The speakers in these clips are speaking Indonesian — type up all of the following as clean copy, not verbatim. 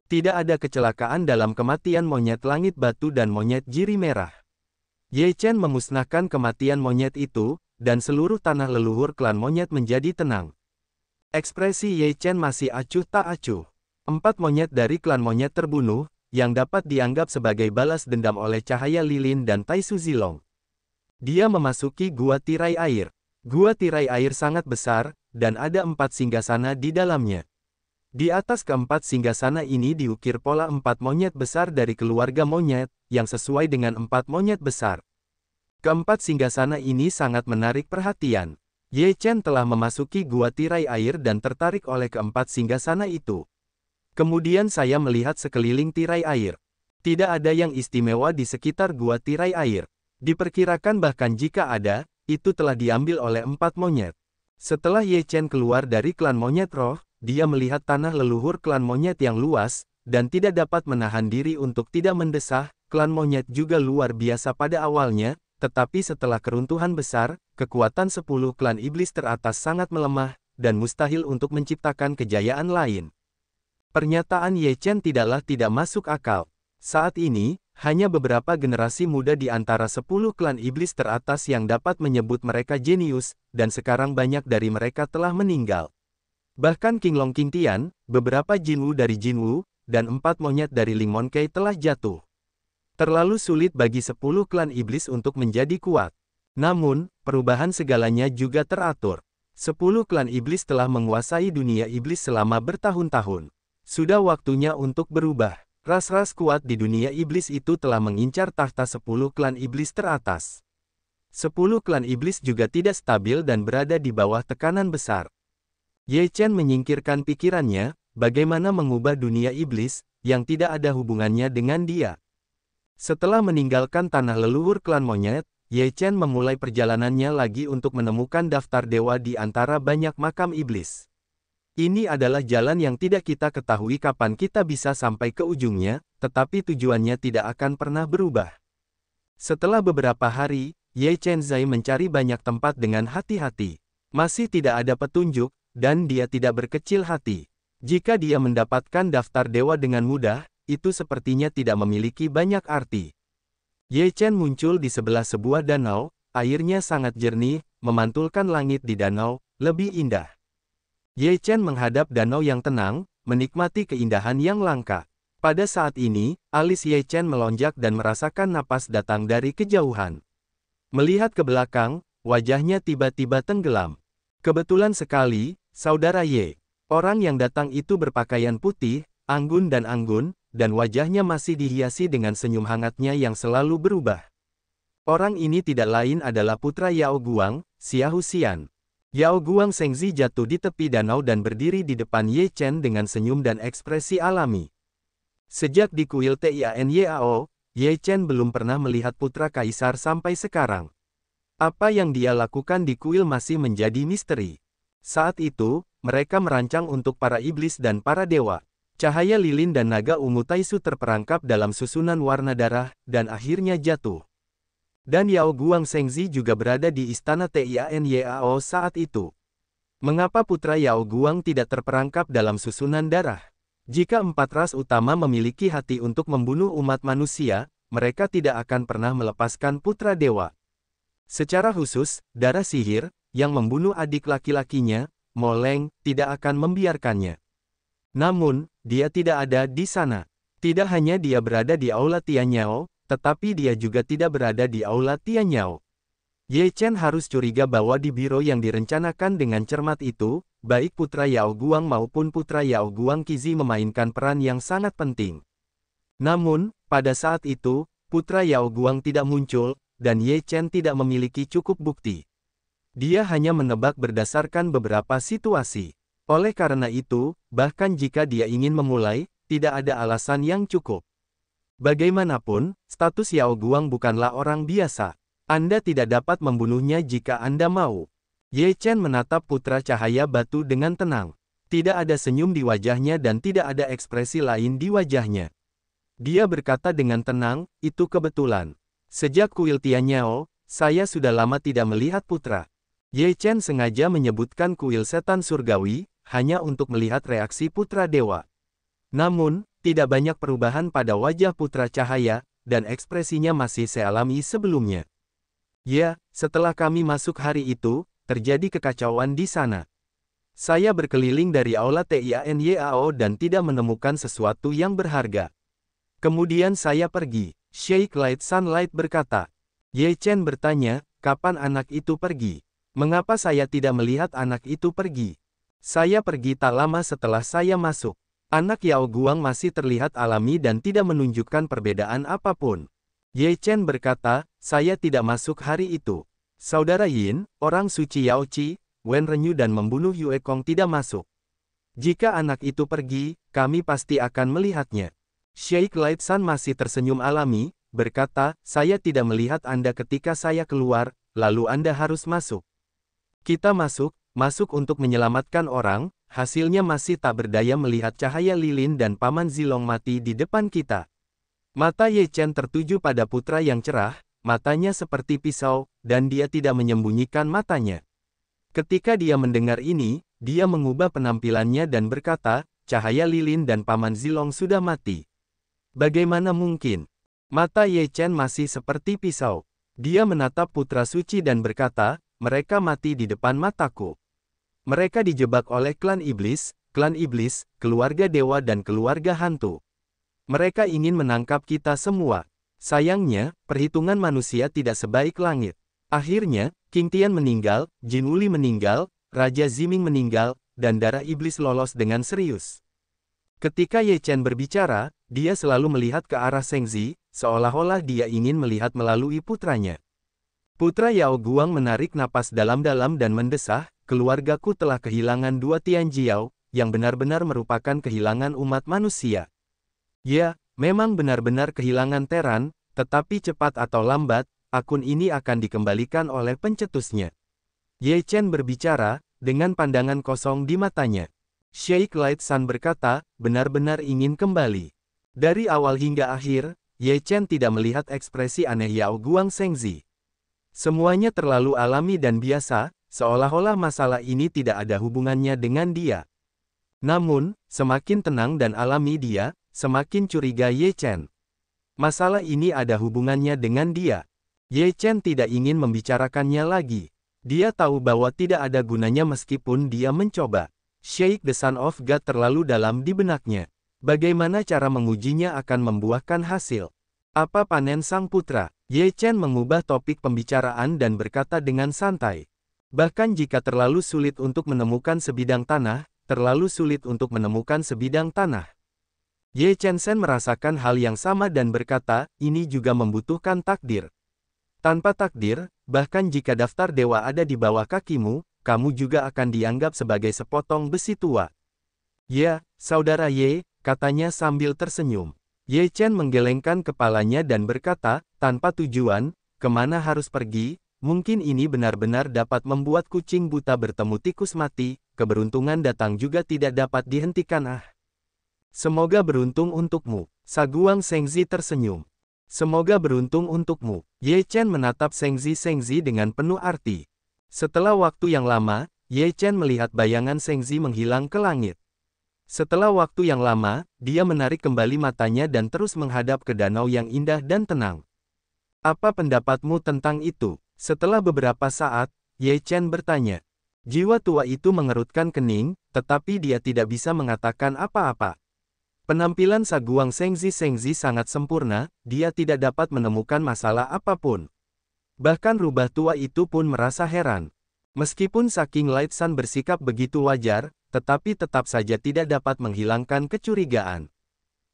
Tidak ada kecelakaan dalam kematian monyet langit batu dan monyet jiri merah. Ye Chen memusnahkan kematian monyet itu, dan seluruh tanah leluhur klan monyet menjadi tenang. Ekspresi Ye Chen masih acuh tak acuh. 4 monyet dari klan monyet terbunuh, yang dapat dianggap sebagai balas dendam oleh cahaya lilin dan Taisu Zilong. Dia memasuki gua tirai air. Gua tirai air sangat besar, dan ada 4 singgasana di dalamnya. Di atas keempat singgasana ini diukir pola 4 monyet besar dari keluarga monyet, yang sesuai dengan 4 monyet besar. Keempat singgasana ini sangat menarik perhatian. Ye Chen telah memasuki gua tirai air dan tertarik oleh keempat singgasana itu. Kemudian saya melihat sekeliling tirai air. Tidak ada yang istimewa di sekitar gua tirai air. Diperkirakan bahkan jika ada, itu telah diambil oleh 4 monyet. Setelah Ye Chen keluar dari klan monyet roh, dia melihat tanah leluhur klan monyet yang luas, dan tidak dapat menahan diri untuk tidak mendesah. Klan monyet juga luar biasa pada awalnya, tetapi setelah keruntuhan besar, kekuatan 10 klan iblis teratas sangat melemah, dan mustahil untuk menciptakan kejayaan lain. Pernyataan Ye Chen tidaklah tidak masuk akal. Saat ini, hanya beberapa generasi muda di antara 10 klan iblis teratas yang dapat menyebut mereka jenius, dan sekarang banyak dari mereka telah meninggal. Bahkan King Long King Tian, beberapa Jinwu dari Jinwu, dan 4 monyet dari Ling Monkey telah jatuh. Terlalu sulit bagi 10 klan iblis untuk menjadi kuat. Namun, perubahan segalanya juga teratur. 10 klan iblis telah menguasai dunia iblis selama bertahun-tahun. Sudah waktunya untuk berubah. Ras-ras kuat di dunia iblis itu telah mengincar tahta 10 klan iblis teratas. 10 klan iblis juga tidak stabil dan berada di bawah tekanan besar. Ye Chen menyingkirkan pikirannya, bagaimana mengubah dunia iblis, yang tidak ada hubungannya dengan dia. Setelah meninggalkan tanah leluhur klan monyet, Ye Chen memulai perjalanannya lagi untuk menemukan daftar dewa di antara banyak makam iblis. Ini adalah jalan yang tidak kita ketahui kapan kita bisa sampai ke ujungnya, tetapi tujuannya tidak akan pernah berubah. Setelah beberapa hari, Ye Chen Zai mencari banyak tempat dengan hati-hati. Masih tidak ada petunjuk, dan dia tidak berkecil hati. Jika dia mendapatkan daftar dewa dengan mudah, itu sepertinya tidak memiliki banyak arti. Ye Chen muncul di sebelah sebuah danau, airnya sangat jernih, memantulkan langit di danau, lebih indah. Ye Chen menghadap danau yang tenang, menikmati keindahan yang langka. Pada saat ini, alis Ye Chen melonjak dan merasakan napas datang dari kejauhan. Melihat ke belakang, wajahnya tiba-tiba tenggelam. Kebetulan sekali, saudara Ye. Orang yang datang itu berpakaian putih, anggun, dan wajahnya masih dihiasi dengan senyum hangatnya yang selalu berubah. Orang ini tidak lain adalah putra Yao Guang, Xiahou Xian. Yao Guang Shengzi jatuh di tepi danau dan berdiri di depan Ye Chen dengan senyum dan ekspresi alami. Sejak di kuil Tianyao, Ye Chen belum pernah melihat putra kaisar sampai sekarang. Apa yang dia lakukan di kuil masih menjadi misteri. Saat itu, mereka merancang untuk para iblis dan para dewa. Cahaya lilin dan naga ungu Taisu terperangkap dalam susunan warna darah, dan akhirnya jatuh. Dan Yao Guang Shengzi juga berada di istana Tianyao saat itu. Mengapa putra Yao Guang tidak terperangkap dalam susunan darah? Jika 4 ras utama memiliki hati untuk membunuh umat manusia, mereka tidak akan pernah melepaskan putra dewa. Secara khusus, darah sihir, yang membunuh adik laki-lakinya, Mo Leng, tidak akan membiarkannya. Namun, dia tidak ada di sana. Tidak hanya dia berada di Aula Tianyao, tetapi dia juga tidak berada di Aula Tianyao. Ye Chen harus curiga bahwa di biro yang direncanakan dengan cermat itu, baik putra Yao Guang maupun putra Yao Guang Qizi memainkan peran yang sangat penting. Namun, pada saat itu, putra Yao Guang tidak muncul, dan Ye Chen tidak memiliki cukup bukti. Dia hanya menebak berdasarkan beberapa situasi. Oleh karena itu, bahkan jika dia ingin memulai, tidak ada alasan yang cukup. Bagaimanapun, status Yao Guang bukanlah orang biasa. Anda tidak dapat membunuhnya jika Anda mau. Ye Chen menatap putra cahaya batu dengan tenang. Tidak ada senyum di wajahnya dan tidak ada ekspresi lain di wajahnya. Dia berkata dengan tenang, itu kebetulan. Sejak kuil Tianyao, saya sudah lama tidak melihat putra. Ye Chen sengaja menyebutkan kuil setan surgawi, hanya untuk melihat reaksi putra dewa. Namun, Tidak banyak perubahan pada wajah Putra Cahaya, dan ekspresinya masih sealami sebelumnya. Ya, setelah kami masuk hari itu, terjadi kekacauan di sana. Saya berkeliling dari aula TIANYAO dan tidak menemukan sesuatu yang berharga. Kemudian saya pergi. Sheikh Light Sunlight berkata. Ye Chen bertanya, kapan anak itu pergi? Mengapa saya tidak melihat anak itu pergi? Saya pergi tak lama setelah saya masuk. Anak Yao Guang masih terlihat alami dan tidak menunjukkan perbedaan apapun. Ye Chen berkata, saya tidak masuk hari itu. Saudara Yin, orang suci Yao Qi, Wen Renyu dan membunuh Yue Kong tidak masuk. Jika anak itu pergi, kami pasti akan melihatnya. Sheikh Light Sun masih tersenyum alami, berkata, saya tidak melihat Anda ketika saya keluar, lalu Anda harus masuk. Kita masuk untuk menyelamatkan orang, hasilnya masih tak berdaya melihat cahaya lilin dan Paman Zilong mati di depan kita. Mata Ye Chen tertuju pada putra yang cerah, matanya seperti pisau, dan dia tidak menyembunyikan matanya. Ketika dia mendengar ini, dia mengubah penampilannya dan berkata, cahaya lilin dan Paman Zilong sudah mati. Bagaimana mungkin? Mata Ye Chen masih seperti pisau. Dia menatap putra suci dan berkata, mereka mati di depan mataku. Mereka dijebak oleh klan iblis, keluarga dewa dan keluarga hantu. Mereka ingin menangkap kita semua. Sayangnya, perhitungan manusia tidak sebaik langit. Akhirnya, King Tian meninggal, Jin Wuli meninggal, Raja Ziming meninggal, dan darah iblis lolos dengan serius. Ketika Ye Chen berbicara, dia selalu melihat ke arah Shengzi, seolah-olah dia ingin melihat melalui putranya. Putra Yao Guang menarik napas dalam-dalam dan mendesah, keluargaku telah kehilangan dua Tianjiao, yang benar-benar merupakan kehilangan umat manusia. Ya, memang benar-benar kehilangan Teran, tetapi cepat atau lambat, akun ini akan dikembalikan oleh pencetusnya. Ye Chen berbicara, dengan pandangan kosong di matanya. Sheikh Light Sun berkata, benar-benar ingin kembali. Dari awal hingga akhir, Ye Chen tidak melihat ekspresi aneh Yao Guang Shengzi. Semuanya terlalu alami dan biasa, seolah-olah masalah ini tidak ada hubungannya dengan dia. Namun, semakin tenang dan alami dia, semakin curiga Ye Chen. Masalah ini ada hubungannya dengan dia. Ye Chen tidak ingin membicarakannya lagi. Dia tahu bahwa tidak ada gunanya meskipun dia mencoba. Sheikh the Son of God terlalu dalam di benaknya. Bagaimana cara mengujinya akan membuahkan hasil? Apa panen sang putra? Ye Chen mengubah topik pembicaraan dan berkata dengan santai. Bahkan jika terlalu sulit untuk menemukan sebidang tanah, terlalu sulit untuk menemukan sebidang tanah. Ye Chen Sen merasakan hal yang sama dan berkata, ini juga membutuhkan takdir. Tanpa takdir, bahkan jika daftar dewa ada di bawah kakimu, kamu juga akan dianggap sebagai sepotong besi tua. Ya, saudara Ye, katanya sambil tersenyum. Ye Chen menggelengkan kepalanya dan berkata, tanpa tujuan, kemana harus pergi, mungkin ini benar-benar dapat membuat kucing buta bertemu tikus mati, keberuntungan datang juga tidak dapat dihentikan. Semoga beruntung untukmu. Saguang Shengzi tersenyum. Semoga beruntung untukmu. Ye Chen menatap Shengzi dengan penuh arti. Setelah waktu yang lama, Ye Chen melihat bayangan Shengzi menghilang ke langit. Setelah waktu yang lama, dia menarik kembali matanya dan terus menghadap ke danau yang indah dan tenang. Apa pendapatmu tentang itu? Setelah beberapa saat, Ye Chen bertanya. Jiwa tua itu mengerutkan kening, tetapi dia tidak bisa mengatakan apa-apa. Penampilan Saguang Shengzi sangat sempurna, dia tidak dapat menemukan masalah apapun. Bahkan rubah tua itu pun merasa heran. Meskipun Saking Light Sun bersikap begitu wajar, tetapi tetap saja tidak dapat menghilangkan kecurigaan.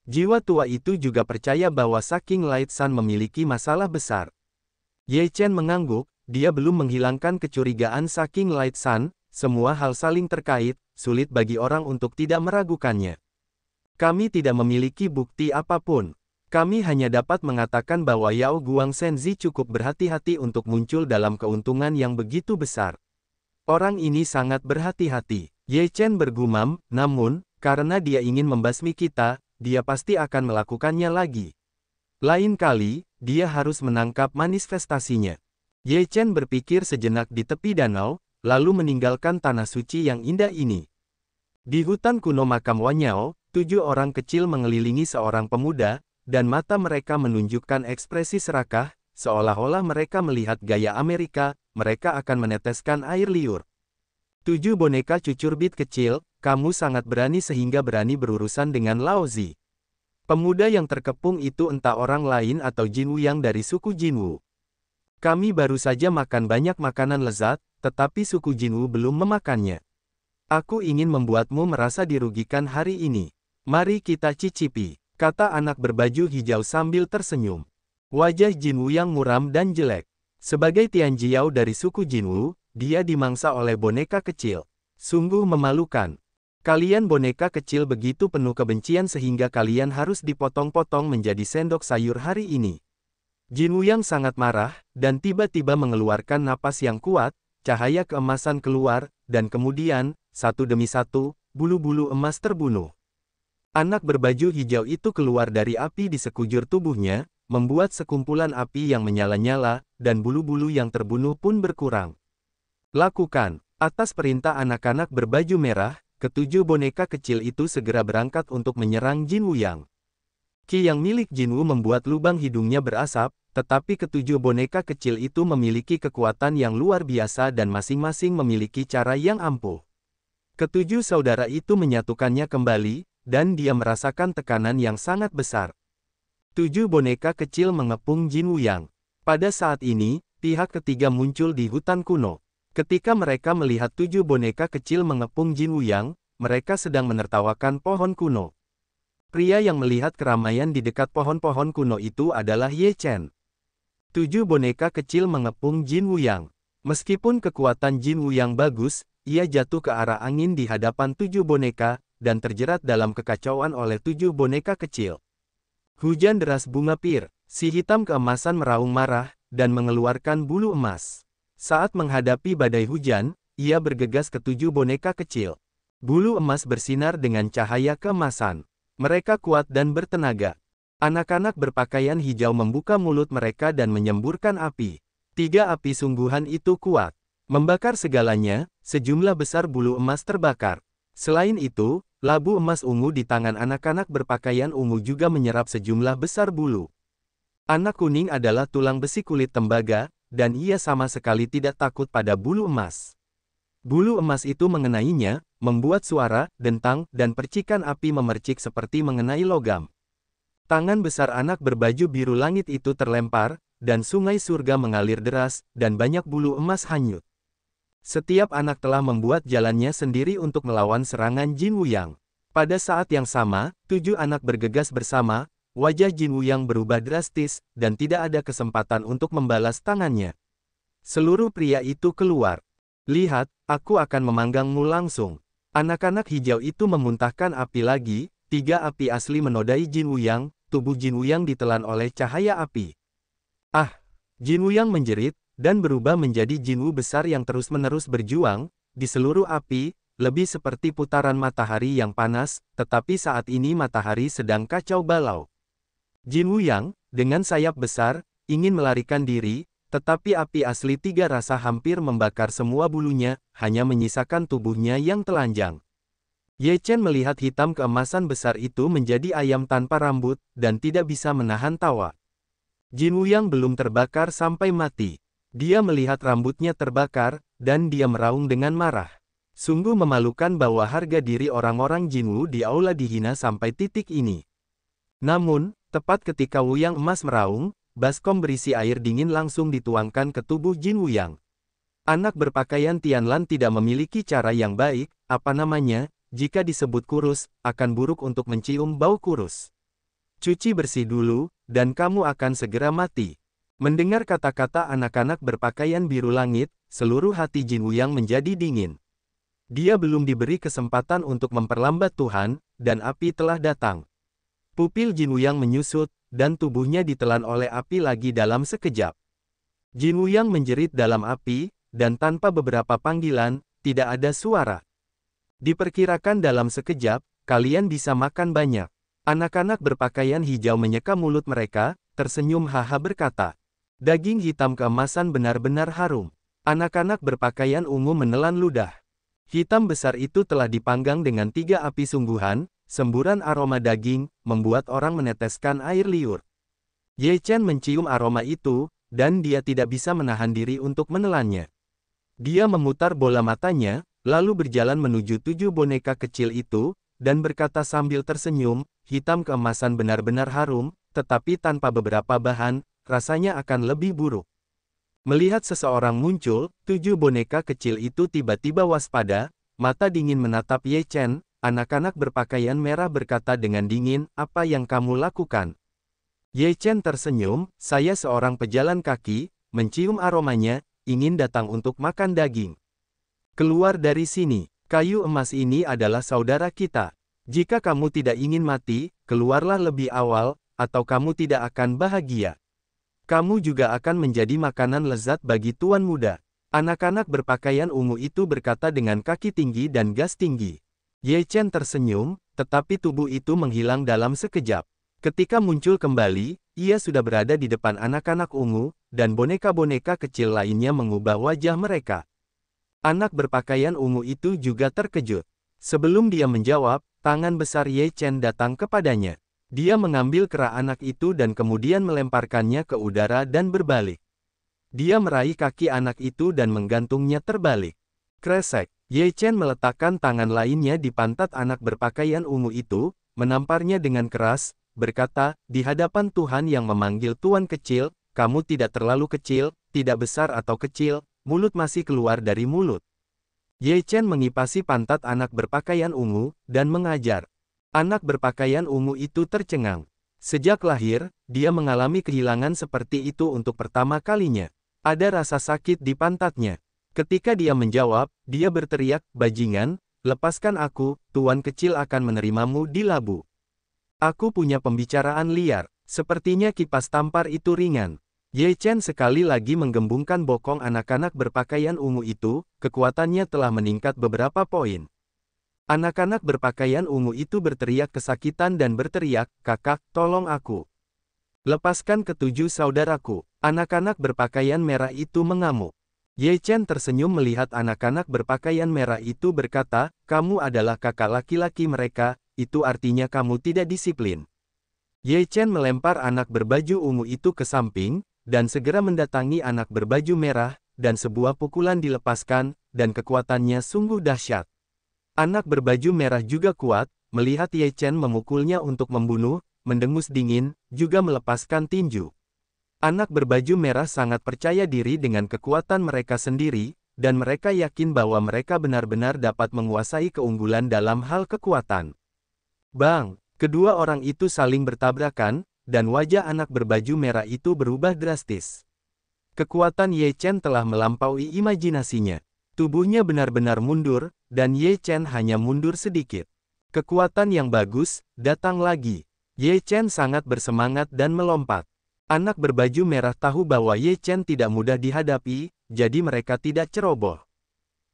Jiwa tua itu juga percaya bahwa Saking Light Sun memiliki masalah besar. Ye Chen mengangguk, dia belum menghilangkan kecurigaan Saking Light Sun, semua hal saling terkait, sulit bagi orang untuk tidak meragukannya. Kami tidak memiliki bukti apapun. Kami hanya dapat mengatakan bahwa Yao Guang Shengzi cukup berhati-hati untuk muncul dalam keuntungan yang begitu besar. Orang ini sangat berhati-hati. Ye Chen bergumam, namun, karena dia ingin membasmi kita, dia pasti akan melakukannya lagi. Lain kali, dia harus menangkap manifestasinya. Ye Chen berpikir sejenak di tepi danau, lalu meninggalkan tanah suci yang indah ini. Di hutan kuno makam Wanyao, 7 orang kecil mengelilingi seorang pemuda, dan mata mereka menunjukkan ekspresi serakah, seolah-olah mereka melihat gaya Amerika, mereka akan meneteskan air liur. 7 boneka cucurbit kecil, kamu sangat berani sehingga berani berurusan dengan Laozi. Pemuda yang terkepung itu entah orang lain atau Jinwu yang dari suku Jinwu. Kami baru saja makan banyak makanan lezat, tetapi suku Jinwu belum memakannya. Aku ingin membuatmu merasa dirugikan hari ini. Mari kita cicipi, kata anak berbaju hijau sambil tersenyum. Wajah Jinwu yang muram dan jelek. Sebagai Tianjiao dari suku Jinwu, dia dimangsa oleh boneka kecil. Sungguh memalukan. Kalian boneka kecil begitu penuh kebencian sehingga kalian harus dipotong-potong menjadi sendok sayur hari ini. Jinwu yang sangat marah, dan tiba-tiba mengeluarkan napas yang kuat, cahaya keemasan keluar, dan kemudian, satu demi satu, bulu-bulu emas terbunuh. Anak berbaju hijau itu keluar dari api di sekujur tubuhnya, membuat sekumpulan api yang menyala-nyala, dan bulu-bulu yang terbunuh pun berkurang. Lakukan. Atas perintah anak-anak berbaju merah, ketujuh boneka kecil itu segera berangkat untuk menyerang Jinwu Yang. Ki yang milik Jinwu membuat lubang hidungnya berasap, tetapi ketujuh boneka kecil itu memiliki kekuatan yang luar biasa dan masing-masing memiliki cara yang ampuh. Ketujuh saudara itu menyatukannya kembali, dan dia merasakan tekanan yang sangat besar. 7 boneka kecil mengepung Jinwu Yang. Pada saat ini, pihak ketiga muncul di hutan kuno. Ketika mereka melihat 7 boneka kecil mengepung Jinwu Yang, mereka sedang menertawakan pohon kuno. Pria yang melihat keramaian di dekat pohon-pohon kuno itu adalah Ye Chen. 7 boneka kecil mengepung Jinwu Yang. Meskipun kekuatan Jinwu Yang bagus, ia jatuh ke arah angin di hadapan 7 boneka, dan terjerat dalam kekacauan oleh 7 boneka kecil. Hujan deras bunga pir, si hitam keemasan meraung marah, dan mengeluarkan bulu emas. Saat menghadapi badai hujan, ia bergegas ke 7 boneka kecil. Bulu emas bersinar dengan cahaya keemasan. Mereka kuat dan bertenaga. Anak-anak berpakaian hijau membuka mulut mereka dan menyemburkan api. 3 api sungguhan itu kuat. Membakar segalanya, sejumlah besar bulu emas terbakar. Selain itu, labu emas ungu di tangan anak-anak berpakaian ungu juga menyerap sejumlah besar bulu. Anak kuning adalah tulang besi kulit tembaga, dan ia sama sekali tidak takut pada bulu emas. Bulu emas itu mengenainya, membuat suara, dentang, dan percikan api memercik seperti mengenai logam. Tangan besar anak berbaju biru langit itu terlempar, dan sungai surga mengalir deras, dan banyak bulu emas hanyut. Setiap anak telah membuat jalannya sendiri untuk melawan serangan Jinwu Yang. Pada saat yang sama, 7 anak bergegas bersama, wajah Jinwu Yang berubah drastis, dan tidak ada kesempatan untuk membalas tangannya. Seluruh pria itu keluar. Lihat, aku akan memanggangmu langsung. Anak-anak hijau itu memuntahkan api lagi, 3 api asli menodai Jinwu Yang, tubuh Jinwu Yang ditelan oleh cahaya api. Ah! Jinwu Yang menjerit, dan berubah menjadi Jinwu besar yang terus-menerus berjuang, di seluruh api, lebih seperti putaran matahari yang panas, tetapi saat ini matahari sedang kacau balau. Jinwu Yang, dengan sayap besar, ingin melarikan diri, tetapi api asli 3 rasa hampir membakar semua bulunya, hanya menyisakan tubuhnya yang telanjang. Ye Chen melihat hitam keemasan besar itu menjadi ayam tanpa rambut, dan tidak bisa menahan tawa. Jinwu Yang belum terbakar sampai mati. Dia melihat rambutnya terbakar, dan dia meraung dengan marah. Sungguh memalukan bahwa harga diri orang-orang Jinwu di aula dihina sampai titik ini. Namun, tepat ketika Wu Yang emas meraung, baskom berisi air dingin langsung dituangkan ke tubuh Jinwu Yang. Anak berpakaian Tianlan tidak memiliki cara yang baik, jika disebut kurus, akan buruk untuk mencium bau kurus. Cuci bersih dulu, dan kamu akan segera mati. Mendengar kata-kata anak-anak berpakaian biru langit, seluruh hati Jinwu Yang menjadi dingin. Dia belum diberi kesempatan untuk memperlambat Tuhan, dan api telah datang. Pupil Jinwu Yang menyusut, dan tubuhnya ditelan oleh api lagi dalam sekejap. Jinwu Yang menjerit dalam api, dan tanpa beberapa panggilan, tidak ada suara. Diperkirakan dalam sekejap, kalian bisa makan banyak. Anak-anak berpakaian hijau menyeka mulut mereka, tersenyum haha berkata. Daging hitam keemasan benar-benar harum. Anak-anak berpakaian ungu menelan ludah. Hitam besar itu telah dipanggang dengan 3 api sungguhan, semburan aroma daging, membuat orang meneteskan air liur. Ye Chen mencium aroma itu, dan dia tidak bisa menahan diri untuk menelannya. Dia memutar bola matanya, lalu berjalan menuju 7 boneka kecil itu, dan berkata sambil tersenyum, hitam keemasan benar-benar harum, tetapi tanpa beberapa bahan, rasanya akan lebih buruk. Melihat seseorang muncul, 7 boneka kecil itu tiba-tiba waspada, mata dingin menatap Ye Chen. Anak-anak berpakaian merah berkata dengan dingin, "Apa yang kamu lakukan?" Ye Chen tersenyum, "Saya seorang pejalan kaki, mencium aromanya, ingin datang untuk makan daging. Keluar dari sini, kayu emas ini adalah saudara kita. Jika kamu tidak ingin mati, keluarlah lebih awal, atau kamu tidak akan bahagia. Kamu juga akan menjadi makanan lezat bagi tuan muda." Anak-anak berpakaian ungu itu berkata dengan kaki tinggi dan gas tinggi. Ye Chen tersenyum, tetapi tubuh itu menghilang dalam sekejap. Ketika muncul kembali, ia sudah berada di depan anak-anak ungu, dan boneka-boneka kecil lainnya mengubah wajah mereka. Anak berpakaian ungu itu juga terkejut. Sebelum dia menjawab, tangan besar Ye Chen datang kepadanya. Dia mengambil kera anak itu dan kemudian melemparkannya ke udara dan berbalik. Dia meraih kaki anak itu dan menggantungnya terbalik. Kresek. Ye Chen meletakkan tangan lainnya di pantat anak berpakaian ungu itu, menamparnya dengan keras, berkata, "Di hadapan Tuhan yang memanggil Tuan kecil, kamu tidak terlalu kecil, tidak besar atau kecil, mulut masih keluar dari mulut." Ye Chen mengipasi pantat anak berpakaian ungu, dan mengajar. Anak berpakaian ungu itu tercengang. Sejak lahir, dia mengalami kehilangan seperti itu untuk pertama kalinya. Ada rasa sakit di pantatnya. Ketika dia menjawab, dia berteriak, "Bajingan, lepaskan aku, tuan kecil akan menerimamu di labu." Aku punya pembicaraan liar. Sepertinya kipas tampar itu ringan. Ye Chen sekali lagi menggembungkan bokong anak-anak berpakaian ungu itu, kekuatannya telah meningkat beberapa poin. Anak-anak berpakaian ungu itu berteriak kesakitan dan berteriak, "Kakak, tolong aku. Lepaskan ketujuh saudaraku." Anak-anak berpakaian merah itu mengamuk. Ye Chen tersenyum melihat anak-anak berpakaian merah itu berkata, "Kamu adalah kakak laki-laki mereka, itu artinya kamu tidak disiplin." Ye Chen melempar anak berbaju ungu itu ke samping, dan segera mendatangi anak berbaju merah, dan sebuah pukulan dilepaskan, dan kekuatannya sungguh dahsyat. Anak berbaju merah juga kuat, melihat Ye Chen memukulnya untuk membunuh, mendengus dingin, juga melepaskan tinju. Anak berbaju merah sangat percaya diri dengan kekuatan mereka sendiri, dan mereka yakin bahwa mereka benar-benar dapat menguasai keunggulan dalam hal kekuatan. Bang! Kedua orang itu saling bertabrakan, dan wajah anak berbaju merah itu berubah drastis. Kekuatan Ye Chen telah melampaui imajinasinya. Tubuhnya benar-benar mundur, dan Ye Chen hanya mundur sedikit. Kekuatan yang bagus, datang lagi. Ye Chen sangat bersemangat dan melompat. Anak berbaju merah tahu bahwa Ye Chen tidak mudah dihadapi, jadi mereka tidak ceroboh.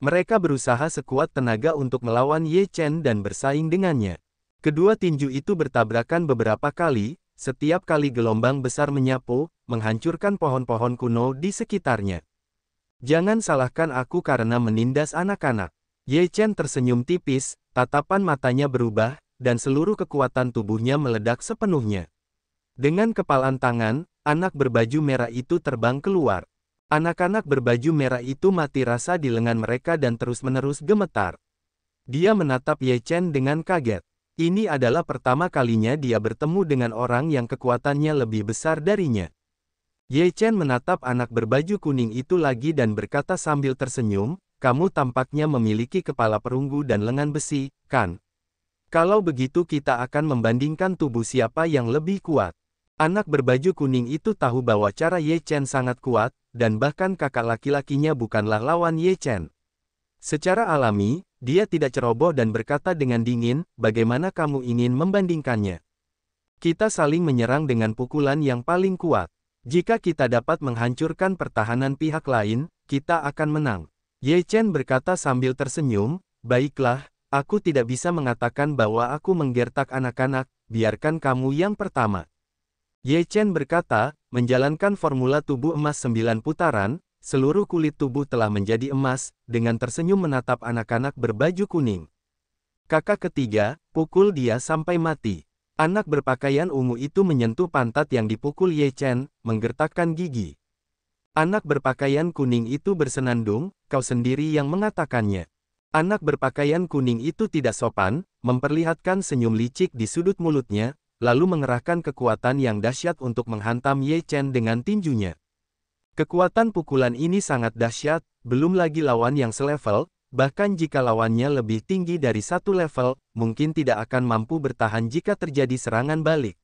Mereka berusaha sekuat tenaga untuk melawan Ye Chen dan bersaing dengannya. Kedua tinju itu bertabrakan beberapa kali, setiap kali gelombang besar menyapu, menghancurkan pohon-pohon kuno di sekitarnya. "Jangan salahkan aku karena menindas anak-anak." Ye Chen tersenyum tipis, tatapan matanya berubah, dan seluruh kekuatan tubuhnya meledak sepenuhnya. Dengan kepalan tangan, anak berbaju merah itu terbang keluar. Anak-anak berbaju merah itu mati rasa di lengan mereka dan terus-menerus gemetar. Dia menatap Ye Chen dengan kaget. Ini adalah pertama kalinya dia bertemu dengan orang yang kekuatannya lebih besar darinya. Ye Chen menatap anak berbaju kuning itu lagi dan berkata sambil tersenyum, "Kamu tampaknya memiliki kepala perunggu dan lengan besi, kan? Kalau begitu kita akan membandingkan tubuh siapa yang lebih kuat." Anak berbaju kuning itu tahu bahwa cara Ye Chen sangat kuat, dan bahkan kakak laki-lakinya bukanlah lawan Ye Chen. Secara alami, dia tidak ceroboh dan berkata dengan dingin, "Bagaimana kamu ingin membandingkannya? Kita saling menyerang dengan pukulan yang paling kuat. Jika kita dapat menghancurkan pertahanan pihak lain, kita akan menang." Ye Chen berkata sambil tersenyum, "Baiklah, aku tidak bisa mengatakan bahwa aku menggertak anak-anak, biarkan kamu yang pertama." Ye Chen berkata, menjalankan formula tubuh emas 9 putaran, seluruh kulit tubuh telah menjadi emas, dengan tersenyum menatap anak-anak berbaju kuning. Kakak ketiga, pukul dia sampai mati. Anak berpakaian ungu itu menyentuh pantat yang dipukul Ye Chen, menggertakkan gigi. Anak berpakaian kuning itu bersenandung, kau sendiri yang mengatakannya. Anak berpakaian kuning itu tidak sopan, memperlihatkan senyum licik di sudut mulutnya, lalu mengerahkan kekuatan yang dahsyat untuk menghantam Ye Chen dengan tinjunya. Kekuatan pukulan ini sangat dahsyat, belum lagi lawan yang selevel, bahkan jika lawannya lebih tinggi dari satu level, mungkin tidak akan mampu bertahan jika terjadi serangan balik.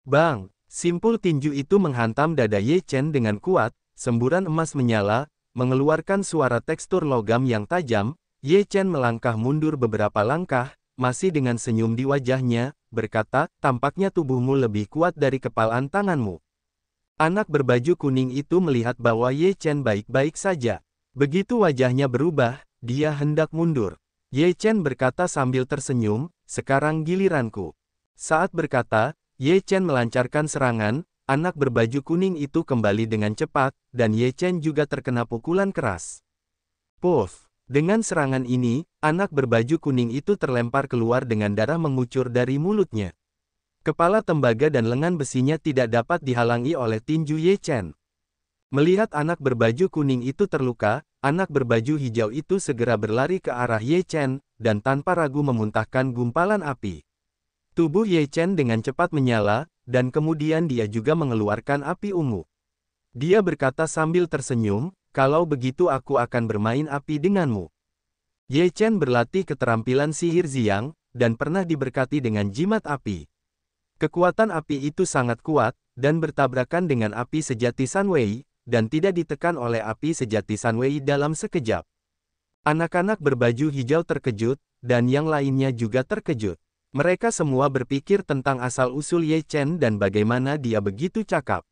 Bang! Simpul tinju itu menghantam dada Ye Chen dengan kuat, semburan emas menyala, mengeluarkan suara tekstur logam yang tajam. Ye Chen melangkah mundur beberapa langkah, masih dengan senyum di wajahnya, berkata, tampaknya tubuhmu lebih kuat dari kepalan tanganmu. Anak berbaju kuning itu melihat bahwa Ye Chen baik-baik saja. Begitu wajahnya berubah, dia hendak mundur. Ye Chen berkata sambil tersenyum, sekarang giliranku. Saat berkata, Ye Chen melancarkan serangan, anak berbaju kuning itu kembali dengan cepat, dan Ye Chen juga terkena pukulan keras. Puff! Dengan serangan ini, anak berbaju kuning itu terlempar keluar dengan darah mengucur dari mulutnya. Kepala tembaga dan lengan besinya tidak dapat dihalangi oleh tinju Ye Chen. Melihat anak berbaju kuning itu terluka, anak berbaju hijau itu segera berlari ke arah Ye Chen, dan tanpa ragu memuntahkan gumpalan api. Tubuh Ye Chen dengan cepat menyala, dan kemudian dia juga mengeluarkan api ungu. Dia berkata sambil tersenyum, kalau begitu aku akan bermain api denganmu. Ye Chen berlatih keterampilan sihir Xiang, dan pernah diberkati dengan jimat api. Kekuatan api itu sangat kuat, dan bertabrakan dengan api sejati Sun Wei, dan tidak ditekan oleh api sejati Sun Wei dalam sekejap. Anak-anak berbaju hijau terkejut, dan yang lainnya juga terkejut. Mereka semua berpikir tentang asal-usul Ye Chen dan bagaimana dia begitu cakap.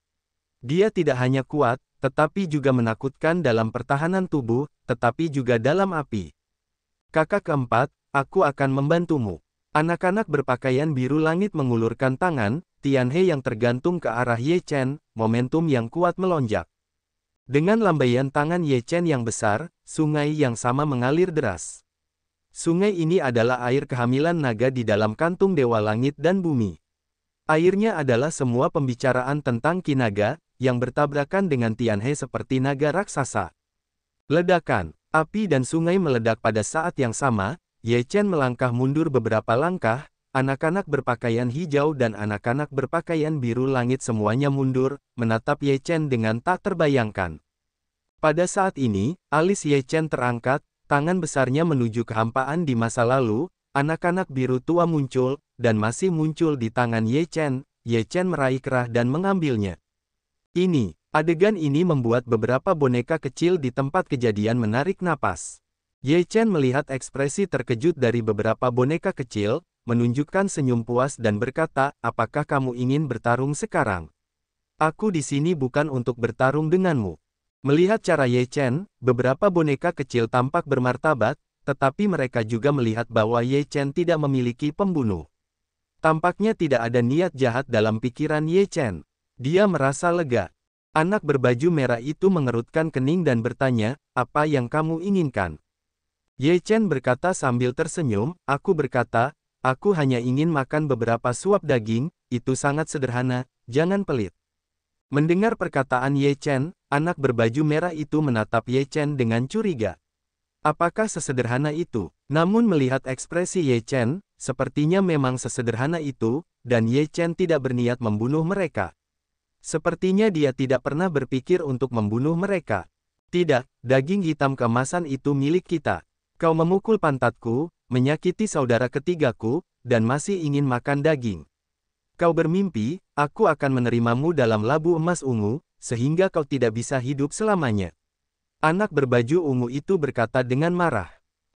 Dia tidak hanya kuat, tetapi juga menakutkan dalam pertahanan tubuh, tetapi juga dalam api. Kakak keempat, aku akan membantumu. Anak-anak berpakaian biru langit mengulurkan tangan, Tianhe yang tergantung ke arah Ye Chen, momentum yang kuat melonjak. Dengan lambaian tangan Ye Chen yang besar, sungai yang sama mengalir deras. Sungai ini adalah air kehamilan naga di dalam kantung Dewa Langit dan Bumi. Airnya adalah semua pembicaraan tentang Ki Naga, yang bertabrakan dengan Tianhe seperti naga raksasa. Ledakan, api dan sungai meledak pada saat yang sama. Ye Chen melangkah mundur beberapa langkah, anak-anak berpakaian hijau dan anak-anak berpakaian biru langit semuanya mundur, menatap Ye Chen dengan tak terbayangkan. Pada saat ini, alis Ye Chen terangkat, tangan besarnya menuju kehampaan di masa lalu, anak-anak biru tua muncul, dan masih muncul di tangan Ye Chen. Ye Chen meraih kerah dan mengambilnya. Adegan ini membuat beberapa boneka kecil di tempat kejadian menarik napas. Ye Chen melihat ekspresi terkejut dari beberapa boneka kecil, menunjukkan senyum puas dan berkata, apakah kamu ingin bertarung sekarang? Aku di sini bukan untuk bertarung denganmu. Melihat cara Ye Chen, beberapa boneka kecil tampak bermartabat, tetapi mereka juga melihat bahwa Ye Chen tidak memiliki pembunuh. Tampaknya tidak ada niat jahat dalam pikiran Ye Chen. Dia merasa lega. Anak berbaju merah itu mengerutkan kening dan bertanya, apa yang kamu inginkan? Ye Chen berkata sambil tersenyum, aku berkata, aku hanya ingin makan beberapa suap daging, itu sangat sederhana, jangan pelit. Mendengar perkataan Ye Chen, anak berbaju merah itu menatap Ye Chen dengan curiga. Apakah sesederhana itu? Namun melihat ekspresi Ye Chen, sepertinya memang sesederhana itu, dan Ye Chen tidak berniat membunuh mereka. Sepertinya dia tidak pernah berpikir untuk membunuh mereka. Tidak, daging hitam keemasan itu milik kita. Kau memukul pantatku, menyakiti saudara ketigaku, dan masih ingin makan daging. Kau bermimpi, aku akan menerimamu dalam labu emas ungu, sehingga kau tidak bisa hidup selamanya. Anak berbaju ungu itu berkata dengan marah.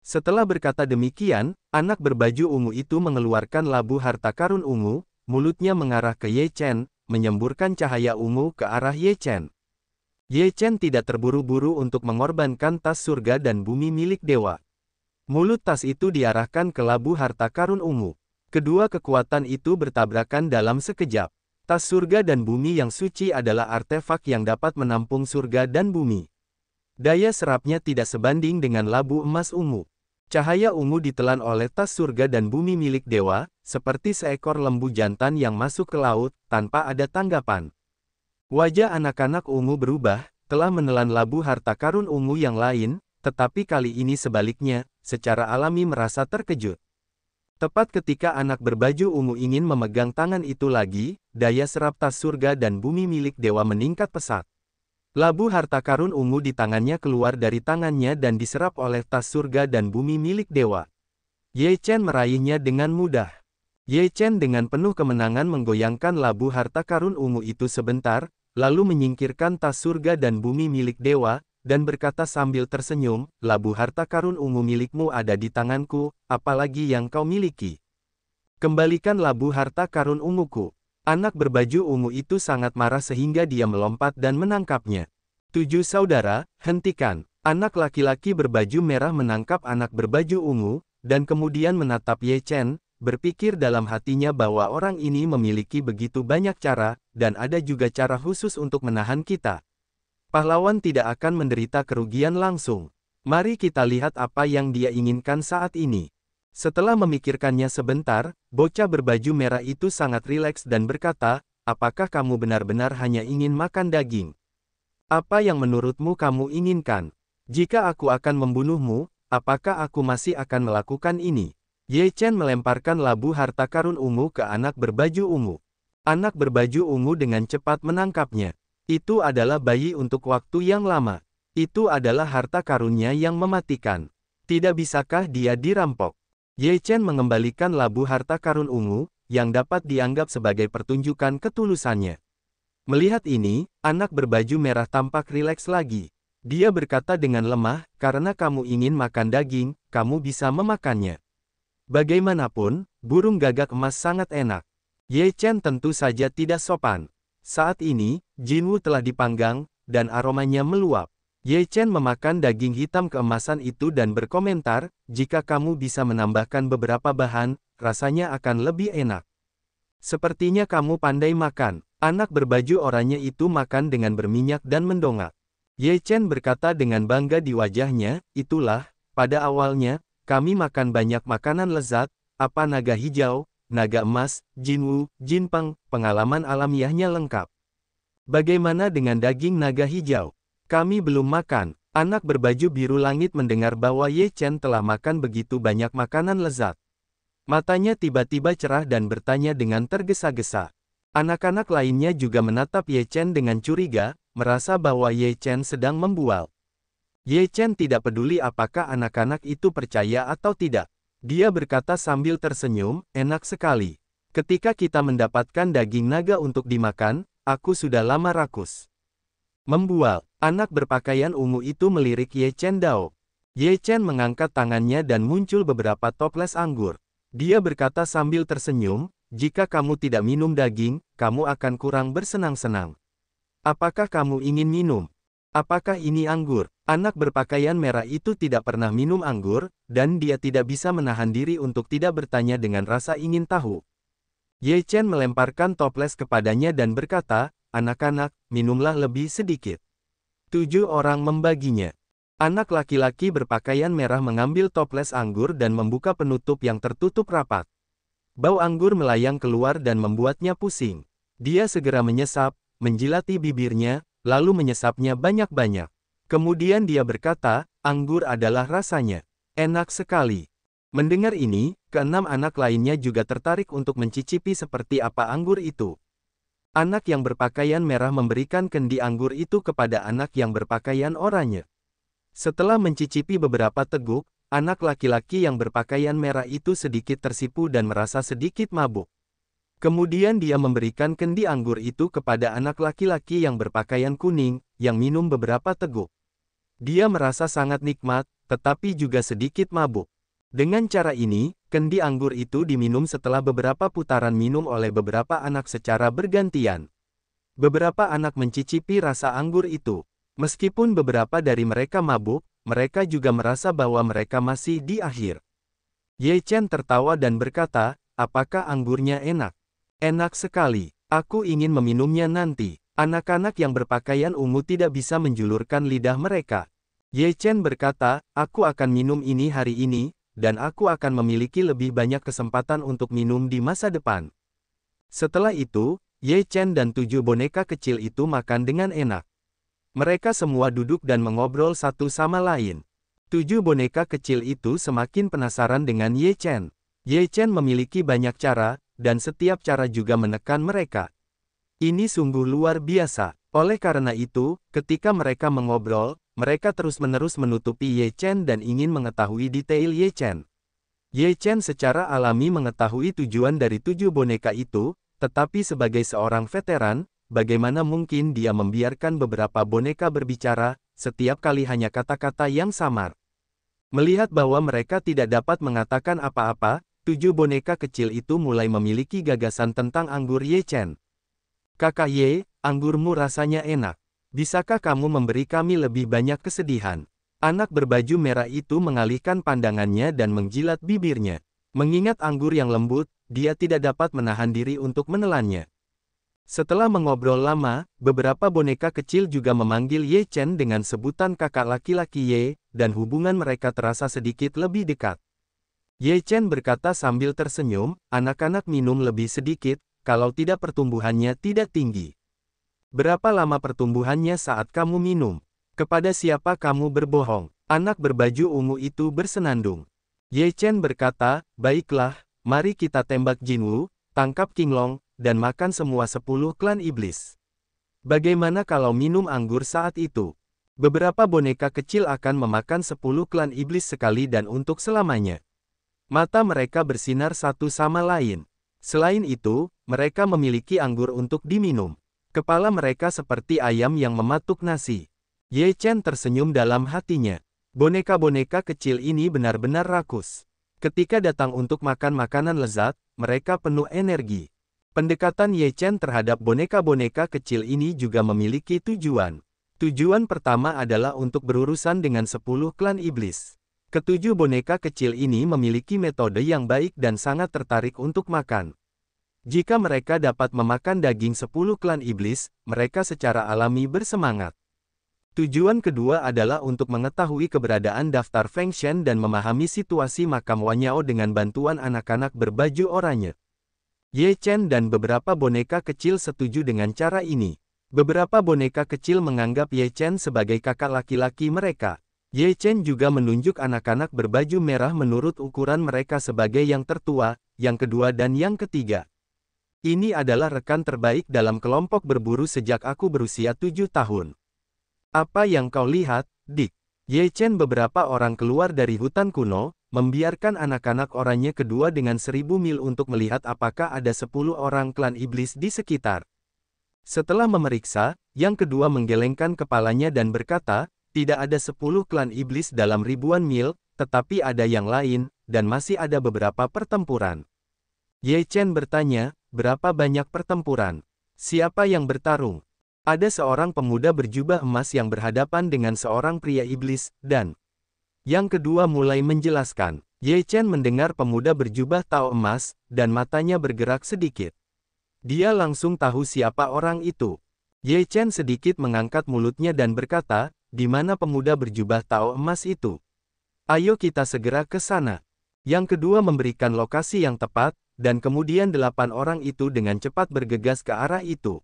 Setelah berkata demikian, anak berbaju ungu itu mengeluarkan labu harta karun ungu, mulutnya mengarah ke Ye Chen, menyemburkan cahaya ungu ke arah Ye Chen. Ye Chen tidak terburu-buru untuk mengorbankan tas surga dan bumi milik dewa. Mulut tas itu diarahkan ke labu harta karun ungu. Kedua kekuatan itu bertabrakan dalam sekejap. Tas surga dan bumi yang suci adalah artefak yang dapat menampung surga dan bumi. Daya serapnya tidak sebanding dengan labu emas ungu. Cahaya ungu ditelan oleh tas surga dan bumi milik dewa, seperti seekor lembu jantan yang masuk ke laut, tanpa ada tanggapan. Wajah anak-anak ungu berubah, telah menelan labu harta karun ungu yang lain, tetapi kali ini sebaliknya, secara alami merasa terkejut. Tepat ketika anak berbaju ungu ingin memegang tangan itu lagi, daya serap tas surga dan bumi milik dewa meningkat pesat. Labu harta karun ungu di tangannya keluar dari tangannya dan diserap oleh tas surga dan bumi milik dewa. Ye Chen meraihnya dengan mudah. Ye Chen dengan penuh kemenangan menggoyangkan labu harta karun ungu itu sebentar, lalu menyingkirkan tas surga dan bumi milik dewa, dan berkata sambil tersenyum, labu harta karun ungu milikmu ada di tanganku, apalagi yang kau miliki. Kembalikan labu harta karun unguku. Anak berbaju ungu itu sangat marah sehingga dia melompat dan menangkapnya. 7 saudara, hentikan. Anak laki-laki berbaju merah menangkap anak berbaju ungu, dan kemudian menatap Ye Chen, berpikir dalam hatinya bahwa orang ini memiliki begitu banyak cara, dan ada juga cara khusus untuk menahan kita. Pahlawan tidak akan menderita kerugian langsung. Mari kita lihat apa yang dia inginkan saat ini. Setelah memikirkannya sebentar, bocah berbaju merah itu sangat rileks dan berkata, apakah kamu benar-benar hanya ingin makan daging? Apa yang menurutmu kamu inginkan? Jika aku akan membunuhmu, apakah aku masih akan melakukan ini? Ye Chen melemparkan labu harta karun ungu ke anak berbaju ungu. Anak berbaju ungu dengan cepat menangkapnya. Itu adalah bayi untuk waktu yang lama. Itu adalah harta karunnya yang mematikan. Tidak bisakah dia dirampok? Ye Chen mengembalikan labu harta karun ungu, yang dapat dianggap sebagai pertunjukan ketulusannya. Melihat ini, anak berbaju merah tampak rileks lagi. Dia berkata dengan lemah, karena kamu ingin makan daging, kamu bisa memakannya. Bagaimanapun, burung gagak emas sangat enak. Ye Chen tentu saja tidak sopan. Saat ini, Jinwu telah dipanggang, dan aromanya meluap. Ye Chen memakan daging hitam keemasan itu dan berkomentar, jika kamu bisa menambahkan beberapa bahan, rasanya akan lebih enak. Sepertinya kamu pandai makan. Anak berbaju oranye itu makan dengan berminyak dan mendongak. Ye Chen berkata dengan bangga di wajahnya, itulah, pada awalnya, kami makan banyak makanan lezat, apa naga hijau, naga emas, Jinwu, Jinpeng, pengalaman alamiahnya lengkap. Bagaimana dengan daging naga hijau? Kami belum makan. Anak berbaju biru langit mendengar bahwa Ye Chen telah makan begitu banyak makanan lezat. Matanya tiba-tiba cerah dan bertanya dengan tergesa-gesa. Anak-anak lainnya juga menatap Ye Chen dengan curiga, merasa bahwa Ye Chen sedang membual. Ye Chen tidak peduli apakah anak-anak itu percaya atau tidak. Dia berkata sambil tersenyum, enak sekali. Ketika kita mendapatkan daging naga untuk dimakan, aku sudah lama rakus. Membual, anak berpakaian ungu itu melirik Ye Chen Dao. Ye Chen mengangkat tangannya dan muncul beberapa toples anggur. Dia berkata sambil tersenyum, jika kamu tidak minum daging, kamu akan kurang bersenang-senang. Apakah kamu ingin minum? Apakah ini anggur? Anak berpakaian merah itu tidak pernah minum anggur, dan dia tidak bisa menahan diri untuk tidak bertanya dengan rasa ingin tahu. Ye Chen melemparkan toples kepadanya dan berkata, anak-anak, minumlah lebih sedikit. 7 orang membaginya. Anak laki-laki berpakaian merah mengambil toples anggur dan membuka penutup yang tertutup rapat. Bau anggur melayang keluar dan membuatnya pusing. Dia segera menyesap, menjilati bibirnya, lalu menyesapnya banyak-banyak. Kemudian dia berkata, anggur adalah rasanya enak sekali. Mendengar ini, keenam anak lainnya juga tertarik untuk mencicipi seperti apa anggur itu. Anak yang berpakaian merah memberikan kendi anggur itu kepada anak yang berpakaian oranye. Setelah mencicipi beberapa teguk, anak laki-laki yang berpakaian merah itu sedikit tersipu dan merasa sedikit mabuk. Kemudian dia memberikan kendi anggur itu kepada anak laki-laki yang berpakaian kuning, yang minum beberapa teguk. Dia merasa sangat nikmat, tetapi juga sedikit mabuk. Dengan cara ini, kendi anggur itu diminum setelah beberapa putaran minum oleh beberapa anak secara bergantian. Beberapa anak mencicipi rasa anggur itu. Meskipun beberapa dari mereka mabuk, mereka juga merasa bahwa mereka masih di akhir. Ye Chen tertawa dan berkata, apakah anggurnya enak? Enak sekali. Aku ingin meminumnya nanti. Anak-anak yang berpakaian ungu tidak bisa menjulurkan lidah mereka. Ye Chen berkata, aku akan minum ini hari ini, dan aku akan memiliki lebih banyak kesempatan untuk minum di masa depan. Setelah itu, Ye Chen dan 7 boneka kecil itu makan dengan enak. Mereka semua duduk dan mengobrol satu sama lain. 7 boneka kecil itu semakin penasaran dengan Ye Chen. Ye Chen memiliki banyak cara, dan setiap cara juga menekan mereka. Ini sungguh luar biasa. Oleh karena itu, ketika mereka mengobrol, mereka terus-menerus menutupi Ye Chen dan ingin mengetahui detail Ye Chen. Ye Chen secara alami mengetahui tujuan dari 7 boneka itu, tetapi sebagai seorang veteran, bagaimana mungkin dia membiarkan beberapa boneka berbicara, setiap kali hanya kata-kata yang samar. Melihat bahwa mereka tidak dapat mengatakan apa-apa, 7 boneka kecil itu mulai memiliki gagasan tentang anggur Ye Chen. Kakak Ye, anggurmu rasanya enak. Bisakah kamu memberi kami lebih banyak kesedihan? Anak berbaju merah itu mengalihkan pandangannya dan menjilat bibirnya. Mengingat anggur yang lembut, dia tidak dapat menahan diri untuk menelannya. Setelah mengobrol lama, beberapa boneka kecil juga memanggil Ye Chen dengan sebutan kakak laki-laki Ye, dan hubungan mereka terasa sedikit lebih dekat. Ye Chen berkata sambil tersenyum, anak-anak minum lebih sedikit, kalau tidak pertumbuhannya tidak tinggi. Berapa lama pertumbuhannya saat kamu minum? Kepada siapa kamu berbohong? Anak berbaju ungu itu bersenandung. Ye Chen berkata, baiklah, mari kita tembak Jinwu, tangkap Qinglong, dan makan semua 10 klan iblis. Bagaimana kalau minum anggur saat itu? Beberapa boneka kecil akan memakan 10 klan iblis sekali dan untuk selamanya. Mata mereka bersinar satu sama lain. Selain itu, mereka memiliki anggur untuk diminum. Kepala mereka seperti ayam yang mematuk nasi. Ye Chen tersenyum dalam hatinya. Boneka-boneka kecil ini benar-benar rakus. Ketika datang untuk makan makanan lezat, mereka penuh energi. Pendekatan Ye Chen terhadap boneka-boneka kecil ini juga memiliki tujuan. Tujuan pertama adalah untuk berurusan dengan 10 klan iblis. Ketujuh boneka kecil ini memiliki metode yang baik dan sangat tertarik untuk makan. Jika mereka dapat memakan daging 10 klan iblis, mereka secara alami bersemangat. Tujuan kedua adalah untuk mengetahui keberadaan daftar Feng Shen dan memahami situasi makam Wanyao dengan bantuan anak-anak berbaju oranye. Ye Chen dan beberapa boneka kecil setuju dengan cara ini. Beberapa boneka kecil menganggap Ye Chen sebagai kakak laki-laki mereka. Ye Chen juga menunjuk anak-anak berbaju merah menurut ukuran mereka sebagai yang tertua, yang kedua dan yang ketiga. Ini adalah rekan terbaik dalam kelompok berburu sejak aku berusia 7 tahun. Apa yang kau lihat, Dick? Ye Chen beberapa orang keluar dari hutan kuno, membiarkan anak-anak oranye kedua dengan 1000 mil untuk melihat apakah ada 10 orang klan iblis di sekitar. Setelah memeriksa, yang kedua menggelengkan kepalanya dan berkata, tidak ada 10 klan iblis dalam ribuan mil, tetapi ada yang lain, dan masih ada beberapa pertempuran. Ye Chen bertanya, berapa banyak pertempuran? Siapa yang bertarung? Ada seorang pemuda berjubah emas yang berhadapan dengan seorang pria iblis, dan yang kedua mulai menjelaskan. Ye Chen mendengar pemuda berjubah tao emas, dan matanya bergerak sedikit. Dia langsung tahu siapa orang itu. Ye Chen sedikit mengangkat mulutnya dan berkata, di mana pemuda berjubah tao emas itu? Ayo kita segera ke sana. Yang kedua memberikan lokasi yang tepat, dan kemudian 8 orang itu dengan cepat bergegas ke arah itu.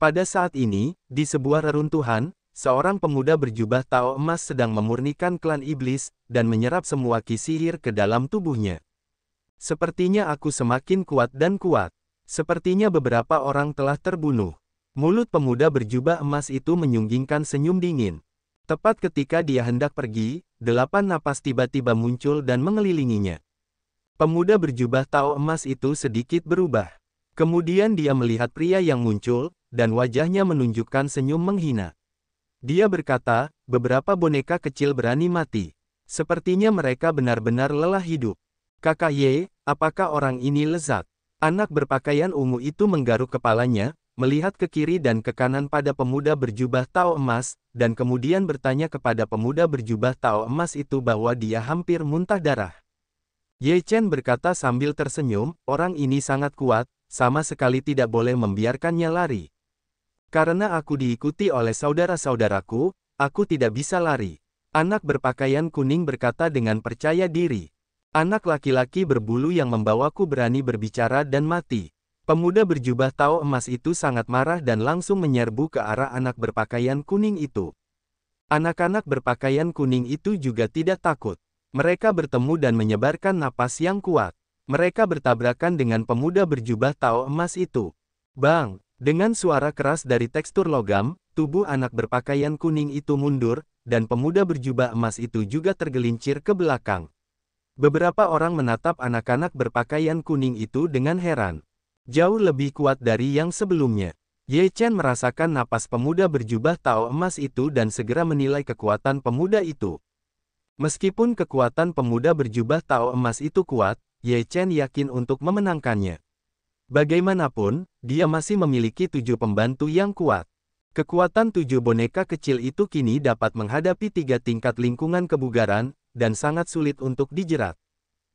Pada saat ini, di sebuah reruntuhan, seorang pemuda berjubah tao emas sedang memurnikan klan iblis, dan menyerap semua ki sihir ke dalam tubuhnya. Sepertinya aku semakin kuat dan kuat. Sepertinya beberapa orang telah terbunuh. Mulut pemuda berjubah emas itu menyunggingkan senyum dingin. Tepat ketika dia hendak pergi, 8 napas tiba-tiba muncul dan mengelilinginya. Pemuda berjubah tao emas itu sedikit berubah. Kemudian dia melihat pria yang muncul, dan wajahnya menunjukkan senyum menghina. Dia berkata, beberapa boneka kecil berani mati. Sepertinya mereka benar-benar lelah hidup. Kakak Ye, apakah orang ini lezat? Anak berpakaian ungu itu menggaruk kepalanya, melihat ke kiri dan ke kanan pada pemuda berjubah tao emas, dan kemudian bertanya kepada pemuda berjubah tao emas itu bahwa dia hampir muntah darah. Ye Chen berkata sambil tersenyum, orang ini sangat kuat, sama sekali tidak boleh membiarkannya lari. Karena aku diikuti oleh saudara-saudaraku, aku tidak bisa lari. Anak berpakaian kuning berkata dengan percaya diri. Anak laki-laki berbulu yang membawaku berani berbicara dan mati. Pemuda berjubah tao emas itu sangat marah dan langsung menyerbu ke arah anak berpakaian kuning itu. Anak-anak berpakaian kuning itu juga tidak takut. Mereka bertemu dan menyebarkan napas yang kuat. Mereka bertabrakan dengan pemuda berjubah tao emas itu. Bang! Dengan suara keras dari tekstur logam, tubuh anak berpakaian kuning itu mundur, dan pemuda berjubah emas itu juga tergelincir ke belakang. Beberapa orang menatap anak-anak berpakaian kuning itu dengan heran. Jauh lebih kuat dari yang sebelumnya. Ye Chen merasakan napas pemuda berjubah tao emas itu dan segera menilai kekuatan pemuda itu. Meskipun kekuatan pemuda berjubah tao emas itu kuat, Ye Chen yakin untuk memenangkannya. Bagaimanapun, dia masih memiliki 7 pembantu yang kuat. Kekuatan 7 boneka kecil itu kini dapat menghadapi 3 tingkat lingkungan kebugaran, dan sangat sulit untuk dijerat.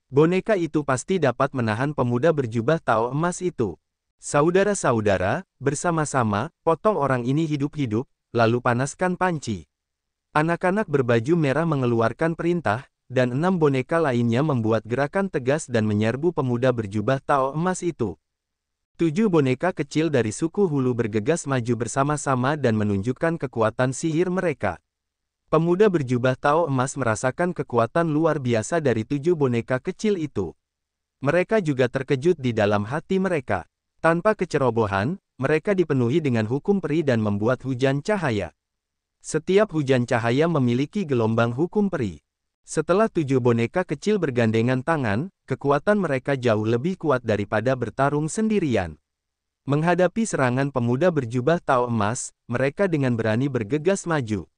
Boneka itu pasti dapat menahan pemuda berjubah tao emas itu. Saudara-saudara, bersama-sama, potong orang ini hidup-hidup, lalu panaskan panci. Anak-anak berbaju merah mengeluarkan perintah, dan 6 boneka lainnya membuat gerakan tegas dan menyerbu pemuda berjubah tao emas itu. 7 boneka kecil dari suku Hulu bergegas maju bersama-sama dan menunjukkan kekuatan sihir mereka. Pemuda berjubah tao emas merasakan kekuatan luar biasa dari 7 boneka kecil itu. Mereka juga terkejut di dalam hati mereka. Tanpa kecerobohan, mereka dipenuhi dengan hukum peri dan membuat hujan cahaya. Setiap hujan cahaya memiliki gelombang hukum peri. Setelah 7 boneka kecil bergandengan tangan, kekuatan mereka jauh lebih kuat daripada bertarung sendirian. Menghadapi serangan pemuda berjubah tao emas, mereka dengan berani bergegas maju.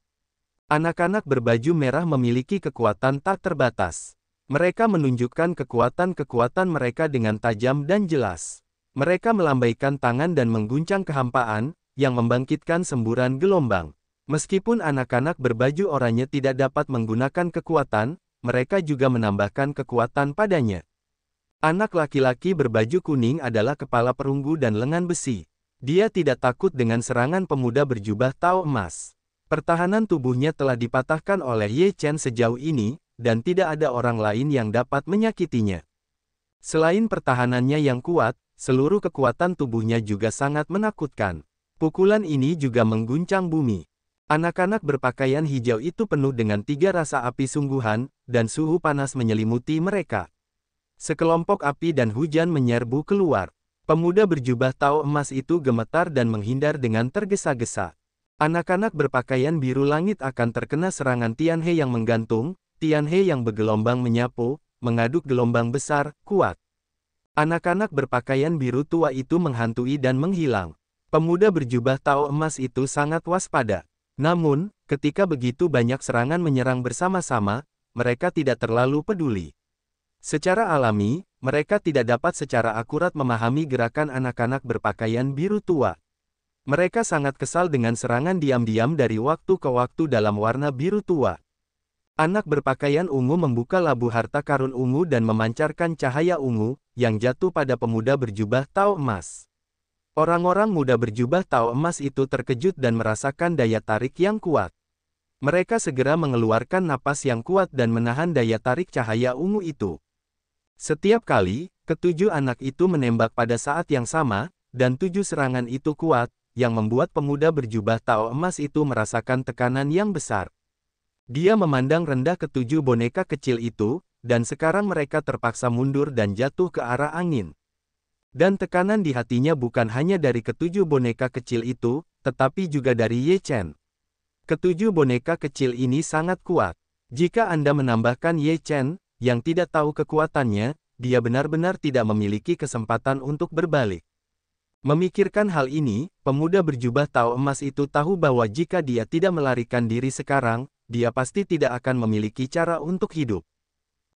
Anak-anak berbaju merah memiliki kekuatan tak terbatas. Mereka menunjukkan kekuatan-kekuatan mereka dengan tajam dan jelas. Mereka melambaikan tangan dan mengguncang kehampaan, yang membangkitkan semburan gelombang. Meskipun anak-anak berbaju oranye tidak dapat menggunakan kekuatan, mereka juga menambahkan kekuatan padanya. Anak laki-laki berbaju kuning adalah kepala perunggu dan lengan besi. Dia tidak takut dengan serangan pemuda berjubah tao emas. Pertahanan tubuhnya telah dipatahkan oleh Ye Chen sejauh ini, dan tidak ada orang lain yang dapat menyakitinya. Selain pertahanannya yang kuat, seluruh kekuatan tubuhnya juga sangat menakutkan. Pukulan ini juga mengguncang bumi. Anak-anak berpakaian hijau itu penuh dengan 3 rasa api sungguhan, dan suhu panas menyelimuti mereka. Sekelompok api dan hujan menyerbu keluar. Pemuda berjubah tao emas itu gemetar dan menghindar dengan tergesa-gesa. Anak-anak berpakaian biru langit akan terkena serangan Tianhe yang menggantung, Tianhe yang bergelombang menyapu, mengaduk gelombang besar, kuat. Anak-anak berpakaian biru tua itu menghantui dan menghilang. Pemuda berjubah tao emas itu sangat waspada. Namun, ketika begitu banyak serangan menyerang bersama-sama, mereka tidak terlalu peduli. Secara alami, mereka tidak dapat secara akurat memahami gerakan anak-anak berpakaian biru tua. Mereka sangat kesal dengan serangan diam-diam dari waktu ke waktu dalam warna biru tua. Anak berpakaian ungu membuka labu harta karun ungu dan memancarkan cahaya ungu, yang jatuh pada pemuda berjubah tao emas. Orang-orang muda berjubah tao emas itu terkejut dan merasakan daya tarik yang kuat. Mereka segera mengeluarkan napas yang kuat dan menahan daya tarik cahaya ungu itu. Setiap kali, ketujuh anak itu menembak pada saat yang sama, dan 7 serangan itu kuat, yang membuat pemuda berjubah tao emas itu merasakan tekanan yang besar. Dia memandang rendah ketujuh boneka kecil itu, dan sekarang mereka terpaksa mundur dan jatuh ke arah angin. Dan tekanan di hatinya bukan hanya dari ketujuh boneka kecil itu, tetapi juga dari Ye Chen. Ketujuh boneka kecil ini sangat kuat. Jika Anda menambahkan Ye Chen, yang tidak tahu kekuatannya, dia benar-benar tidak memiliki kesempatan untuk berbalik. Memikirkan hal ini, pemuda berjubah tao emas itu tahu bahwa jika dia tidak melarikan diri sekarang, dia pasti tidak akan memiliki cara untuk hidup.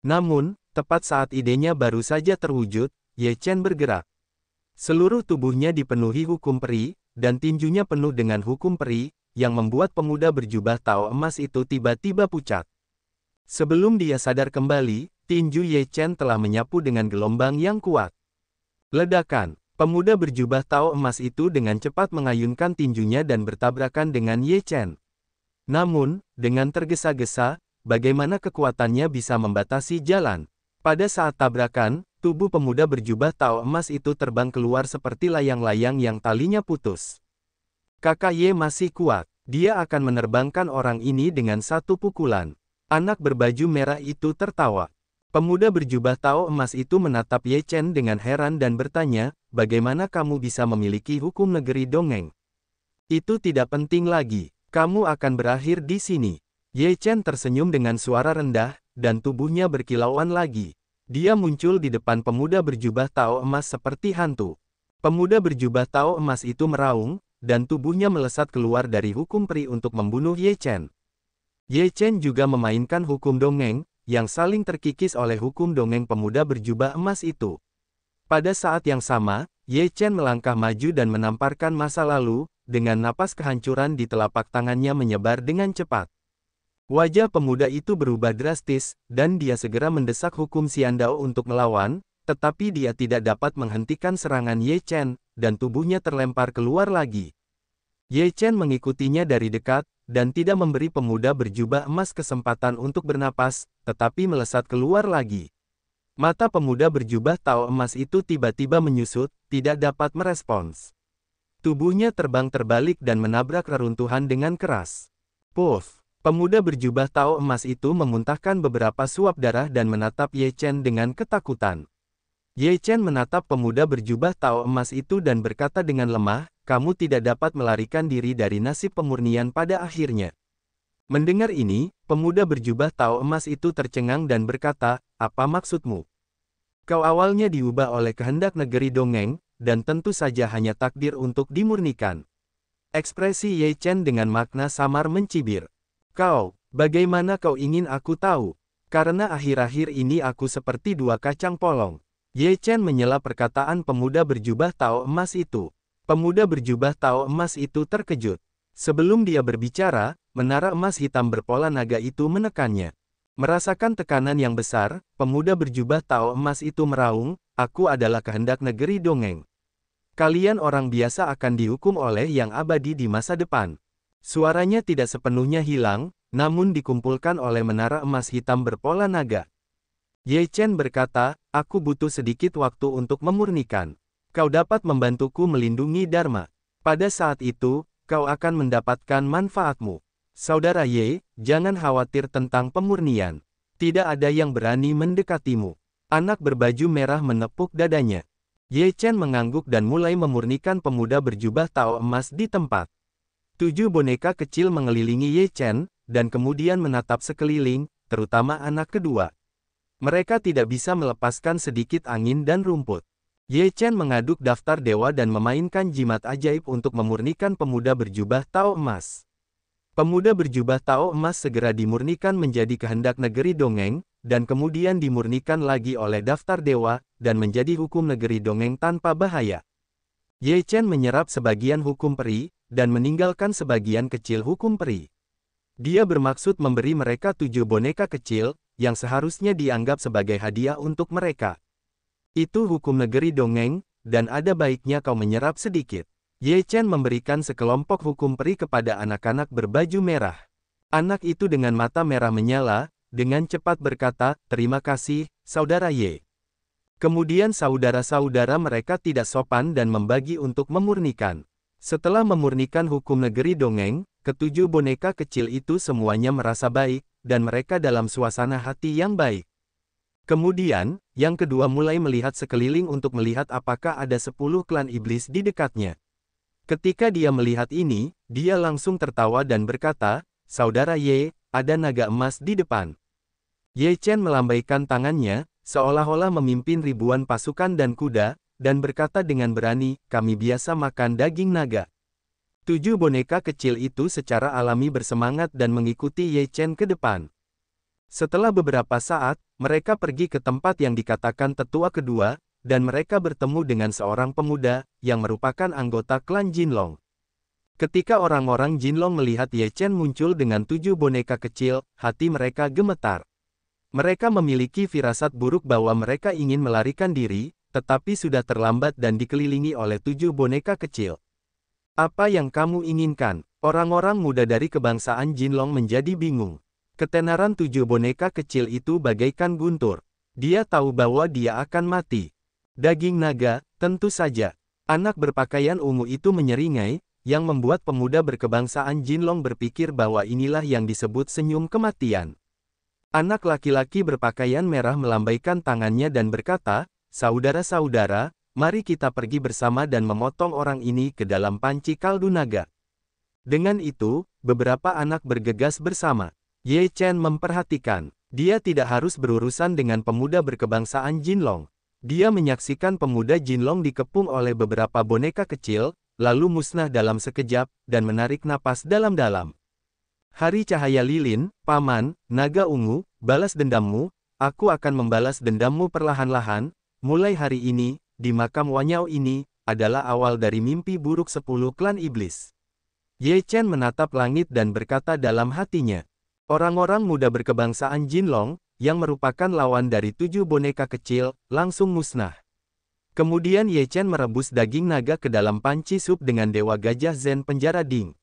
Namun, tepat saat idenya baru saja terwujud, Ye Chen bergerak. Seluruh tubuhnya dipenuhi hukum peri, dan tinjunya penuh dengan hukum peri, yang membuat pemuda berjubah tao emas itu tiba-tiba pucat. Sebelum dia sadar kembali, tinju Ye Chen telah menyapu dengan gelombang yang kuat. Ledakan, pemuda berjubah tao emas itu dengan cepat mengayunkan tinjunya dan bertabrakan dengan Ye Chen. Namun, dengan tergesa-gesa, bagaimana kekuatannya bisa membatasi jalan? Pada saat tabrakan, tubuh pemuda berjubah Tao emas itu terbang keluar seperti layang-layang yang talinya putus. Kakak Ye masih kuat. Dia akan menerbangkan orang ini dengan satu pukulan. Anak berbaju merah itu tertawa. Pemuda berjubah Tao emas itu menatap Ye Chen dengan heran dan bertanya, bagaimana kamu bisa memiliki hukum negeri dongeng? Itu tidak penting lagi. Kamu akan berakhir di sini. Ye Chen tersenyum dengan suara rendah, dan tubuhnya berkilauan lagi. Dia muncul di depan pemuda berjubah Tao emas seperti hantu. Pemuda berjubah Tao emas itu meraung, dan tubuhnya melesat keluar dari hukum peri untuk membunuh Ye Chen. Ye Chen juga memainkan hukum dongeng, yang saling terkikis oleh hukum dongeng pemuda berjubah emas itu. Pada saat yang sama, Ye Chen melangkah maju dan menamparkan masa lalu, dengan napas kehancuran di telapak tangannya menyebar dengan cepat. Wajah pemuda itu berubah drastis, dan dia segera mendesak hukum Xiandao untuk melawan, tetapi dia tidak dapat menghentikan serangan Ye Chen, dan tubuhnya terlempar keluar lagi. Ye Chen mengikutinya dari dekat, dan tidak memberi pemuda berjubah emas kesempatan untuk bernapas, tetapi melesat keluar lagi. Mata pemuda berjubah Tao emas itu tiba-tiba menyusut, tidak dapat merespons. Tubuhnya terbang terbalik dan menabrak reruntuhan dengan keras. Puff! Pemuda berjubah Tao emas itu memuntahkan beberapa suap darah dan menatap Ye Chen dengan ketakutan. Ye Chen menatap pemuda berjubah Tao emas itu dan berkata dengan lemah, kamu tidak dapat melarikan diri dari nasib pemurnian pada akhirnya. Mendengar ini, pemuda berjubah Tao emas itu tercengang dan berkata, apa maksudmu? Kau awalnya diubah oleh kehendak negeri dongeng, dan tentu saja hanya takdir untuk dimurnikan. Ekspresi Ye Chen dengan makna samar mencibir. Kau, bagaimana kau ingin aku tahu? Karena akhir-akhir ini aku seperti dua kacang polong. Ye Chen menyela perkataan pemuda berjubah Tao emas itu. Pemuda berjubah Tao emas itu terkejut. Sebelum dia berbicara, menara emas hitam berpola naga itu menekannya. Merasakan tekanan yang besar, pemuda berjubah Tao emas itu meraung, aku adalah kehendak negeri dongeng. Kalian orang biasa akan dihukum oleh yang abadi di masa depan. Suaranya tidak sepenuhnya hilang, namun dikumpulkan oleh menara emas hitam berpola naga. Ye Chen berkata, aku butuh sedikit waktu untuk memurnikan. Kau dapat membantuku melindungi Dharma. Pada saat itu, kau akan mendapatkan manfaatmu. Saudara Ye, jangan khawatir tentang pemurnian. Tidak ada yang berani mendekatimu. Anak berbaju merah menepuk dadanya. Ye Chen mengangguk dan mulai memurnikan pemuda berjubah Tao emas di tempat. 7 boneka kecil mengelilingi Ye Chen, dan kemudian menatap sekeliling, terutama anak kedua. Mereka tidak bisa melepaskan sedikit angin dan rumput. Ye Chen mengaduk daftar dewa dan memainkan jimat ajaib untuk memurnikan pemuda berjubah Tao emas. Pemuda berjubah Tao emas segera dimurnikan menjadi kehendak negeri dongeng, dan kemudian dimurnikan lagi oleh daftar dewa, dan menjadi hukum negeri dongeng tanpa bahaya. Ye Chen menyerap sebagian hukum peri, dan meninggalkan sebagian kecil hukum peri. Dia bermaksud memberi mereka 7 boneka kecil, yang seharusnya dianggap sebagai hadiah untuk mereka. Itu hukum negeri dongeng, dan ada baiknya kau menyerap sedikit. Ye Chen memberikan sekelompok hukum peri kepada anak-anak berbaju merah. Anak itu dengan mata merah menyala, dengan cepat berkata, terima kasih, saudara Ye. Kemudian saudara-saudara mereka tidak sopan dan membagi untuk memurnikan. Setelah memurnikan hukum negeri dongeng, ke-7 boneka kecil itu semuanya merasa baik, dan mereka dalam suasana hati yang baik. Kemudian, yang kedua mulai melihat sekeliling untuk melihat apakah ada 10 klan iblis di dekatnya. Ketika dia melihat ini, dia langsung tertawa dan berkata, saudara Ye, ada naga emas di depan. Ye Chen melambaikan tangannya, seolah-olah memimpin ribuan pasukan dan kuda, dan berkata dengan berani, kami biasa makan daging naga. 7 boneka kecil itu secara alami bersemangat dan mengikuti Ye Chen ke depan. Setelah beberapa saat, mereka pergi ke tempat yang dikatakan tetua kedua, dan mereka bertemu dengan seorang pemuda, yang merupakan anggota klan Jinlong. Ketika orang-orang Jinlong melihat Ye Chen muncul dengan 7 boneka kecil, hati mereka gemetar. Mereka memiliki firasat buruk bahwa mereka ingin melarikan diri, tetapi sudah terlambat dan dikelilingi oleh 7 boneka kecil. Apa yang kamu inginkan? Orang-orang muda dari kebangsaan Jinlong menjadi bingung. Ketenaran 7 boneka kecil itu bagaikan guntur. Dia tahu bahwa dia akan mati. Daging naga, tentu saja. Anak berpakaian ungu itu menyeringai, yang membuat pemuda berkebangsaan Jinlong berpikir bahwa inilah yang disebut senyum kematian. Anak laki-laki berpakaian merah melambaikan tangannya dan berkata, "Saudara-saudara, mari kita pergi bersama dan memotong orang ini ke dalam panci kaldu naga." Dengan itu, beberapa anak bergegas bersama. Ye Chen memperhatikan. Dia tidak harus berurusan dengan pemuda berkebangsaan Jinlong. Dia menyaksikan pemuda Jinlong dikepung oleh beberapa boneka kecil, lalu musnah dalam sekejap, dan menarik napas dalam-dalam. Hari cahaya lilin, Paman, naga ungu, balas dendammu, aku akan membalas dendammu perlahan-lahan, mulai hari ini, di makam Wanyao ini, adalah awal dari mimpi buruk 10 klan iblis. Ye Chen menatap langit dan berkata dalam hatinya. Orang-orang muda berkebangsaan Jinlong, yang merupakan lawan dari 7 boneka kecil, langsung musnah. Kemudian Ye Chen merebus daging naga ke dalam panci sup dengan Dewa Gajah Zen penjara Ding.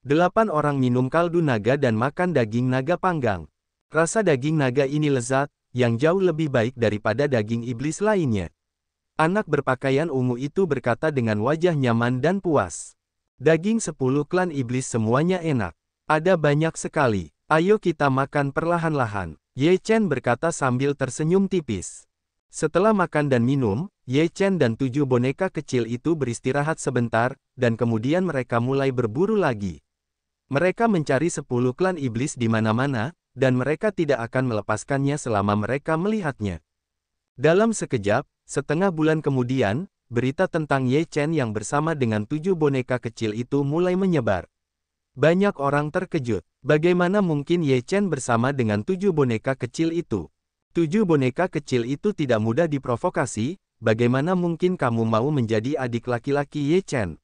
8 orang minum kaldu naga dan makan daging naga panggang. Rasa daging naga ini lezat, yang jauh lebih baik daripada daging iblis lainnya. Anak berpakaian ungu itu berkata dengan wajah nyaman dan puas. Daging 10 klan iblis semuanya enak. Ada banyak sekali. Ayo kita makan perlahan-lahan. Ye Chen berkata sambil tersenyum tipis. Setelah makan dan minum, Ye Chen dan 7 boneka kecil itu beristirahat sebentar, dan kemudian mereka mulai berburu lagi. Mereka mencari 10 klan iblis di mana-mana, dan mereka tidak akan melepaskannya selama mereka melihatnya. Dalam sekejap, setengah bulan kemudian, berita tentang Ye Chen yang bersama dengan 7 boneka kecil itu mulai menyebar. Banyak orang terkejut. Bagaimana mungkin Ye Chen bersama dengan 7 boneka kecil itu? 7 boneka kecil itu tidak mudah diprovokasi, bagaimana mungkin kamu mau menjadi adik laki-laki Ye Chen?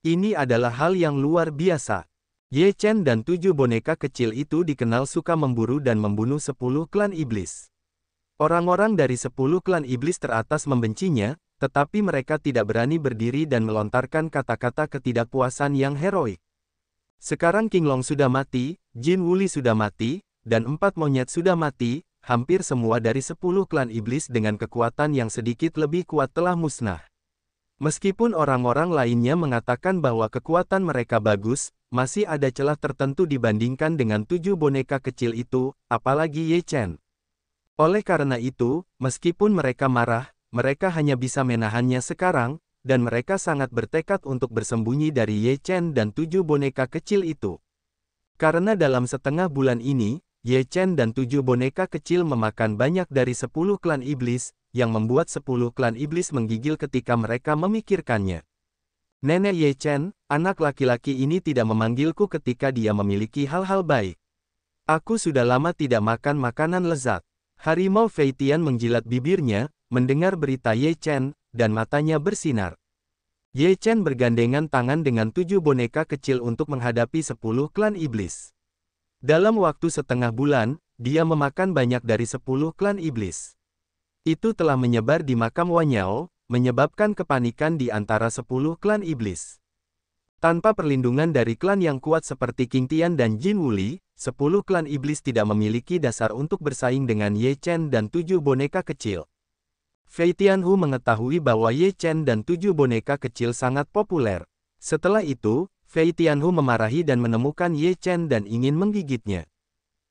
Ini adalah hal yang luar biasa. Ye Chen dan 7 boneka kecil itu dikenal suka memburu dan membunuh 10 klan iblis. Orang-orang dari 10 klan iblis teratas membencinya, tetapi mereka tidak berani berdiri dan melontarkan kata-kata ketidakpuasan yang heroik. Sekarang King Long sudah mati, Jin Wuli sudah mati, dan 4 monyet sudah mati, hampir semua dari 10 klan iblis dengan kekuatan yang sedikit lebih kuat telah musnah. Meskipun orang-orang lainnya mengatakan bahwa kekuatan mereka bagus, masih ada celah tertentu dibandingkan dengan 7 boneka kecil itu, apalagi Ye Chen. Oleh karena itu, meskipun mereka marah, mereka hanya bisa menahannya sekarang, dan mereka sangat bertekad untuk bersembunyi dari Ye Chen dan 7 boneka kecil itu. Karena dalam setengah bulan ini, Ye Chen dan 7 boneka kecil memakan banyak dari 10 klan iblis, yang membuat 10 klan iblis menggigil ketika mereka memikirkannya. Nenek Ye Chen, anak laki-laki ini tidak memanggilku ketika dia memiliki hal-hal baik. Aku sudah lama tidak makan makanan lezat. Harimau Fei Tian menjilat bibirnya, mendengar berita Ye Chen, dan matanya bersinar. Ye Chen bergandengan tangan dengan 7 boneka kecil untuk menghadapi 10 klan iblis. Dalam waktu setengah bulan, dia memakan banyak dari 10 klan iblis. Itu telah menyebar di makam Wanyao, menyebabkan kepanikan di antara 10 klan iblis. Tanpa perlindungan dari klan yang kuat seperti King Tian dan Jin Wuli, 10 klan iblis tidak memiliki dasar untuk bersaing dengan Ye Chen dan 7 boneka kecil. Fei Tianhu mengetahui bahwa Ye Chen dan 7 boneka kecil sangat populer. Setelah itu, Fei Tianhu memarahi dan menemukan Ye Chen dan ingin menggigitnya.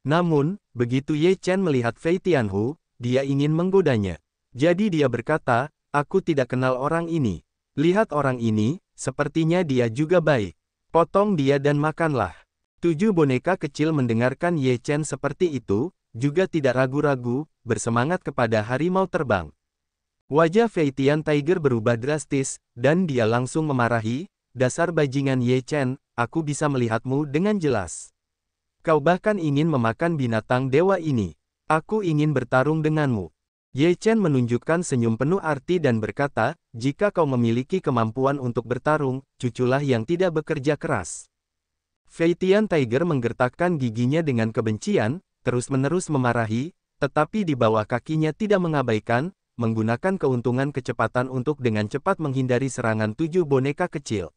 Namun, begitu Ye Chen melihat Fei Tianhu, dia ingin menggodanya. Jadi dia berkata, "Aku tidak kenal orang ini. Lihat orang ini, sepertinya dia juga baik. Potong dia dan makanlah." 7 boneka kecil mendengarkan Ye Chen seperti itu, juga tidak ragu-ragu, bersemangat kepada harimau terbang. Wajah Fei Tian Tiger berubah drastis, dan dia langsung memarahi, "Dasar bajingan Ye Chen, aku bisa melihatmu dengan jelas. Kau bahkan ingin memakan binatang dewa ini. Aku ingin bertarung denganmu." Ye Chen menunjukkan senyum penuh arti dan berkata, "Jika kau memiliki kemampuan untuk bertarung, cuculah yang tidak bekerja keras." Fei Tian Tiger menggertakkan giginya dengan kebencian, terus-menerus memarahi, tetapi di bawah kakinya tidak mengabaikan, menggunakan keuntungan kecepatan untuk dengan cepat menghindari serangan 7 boneka kecil.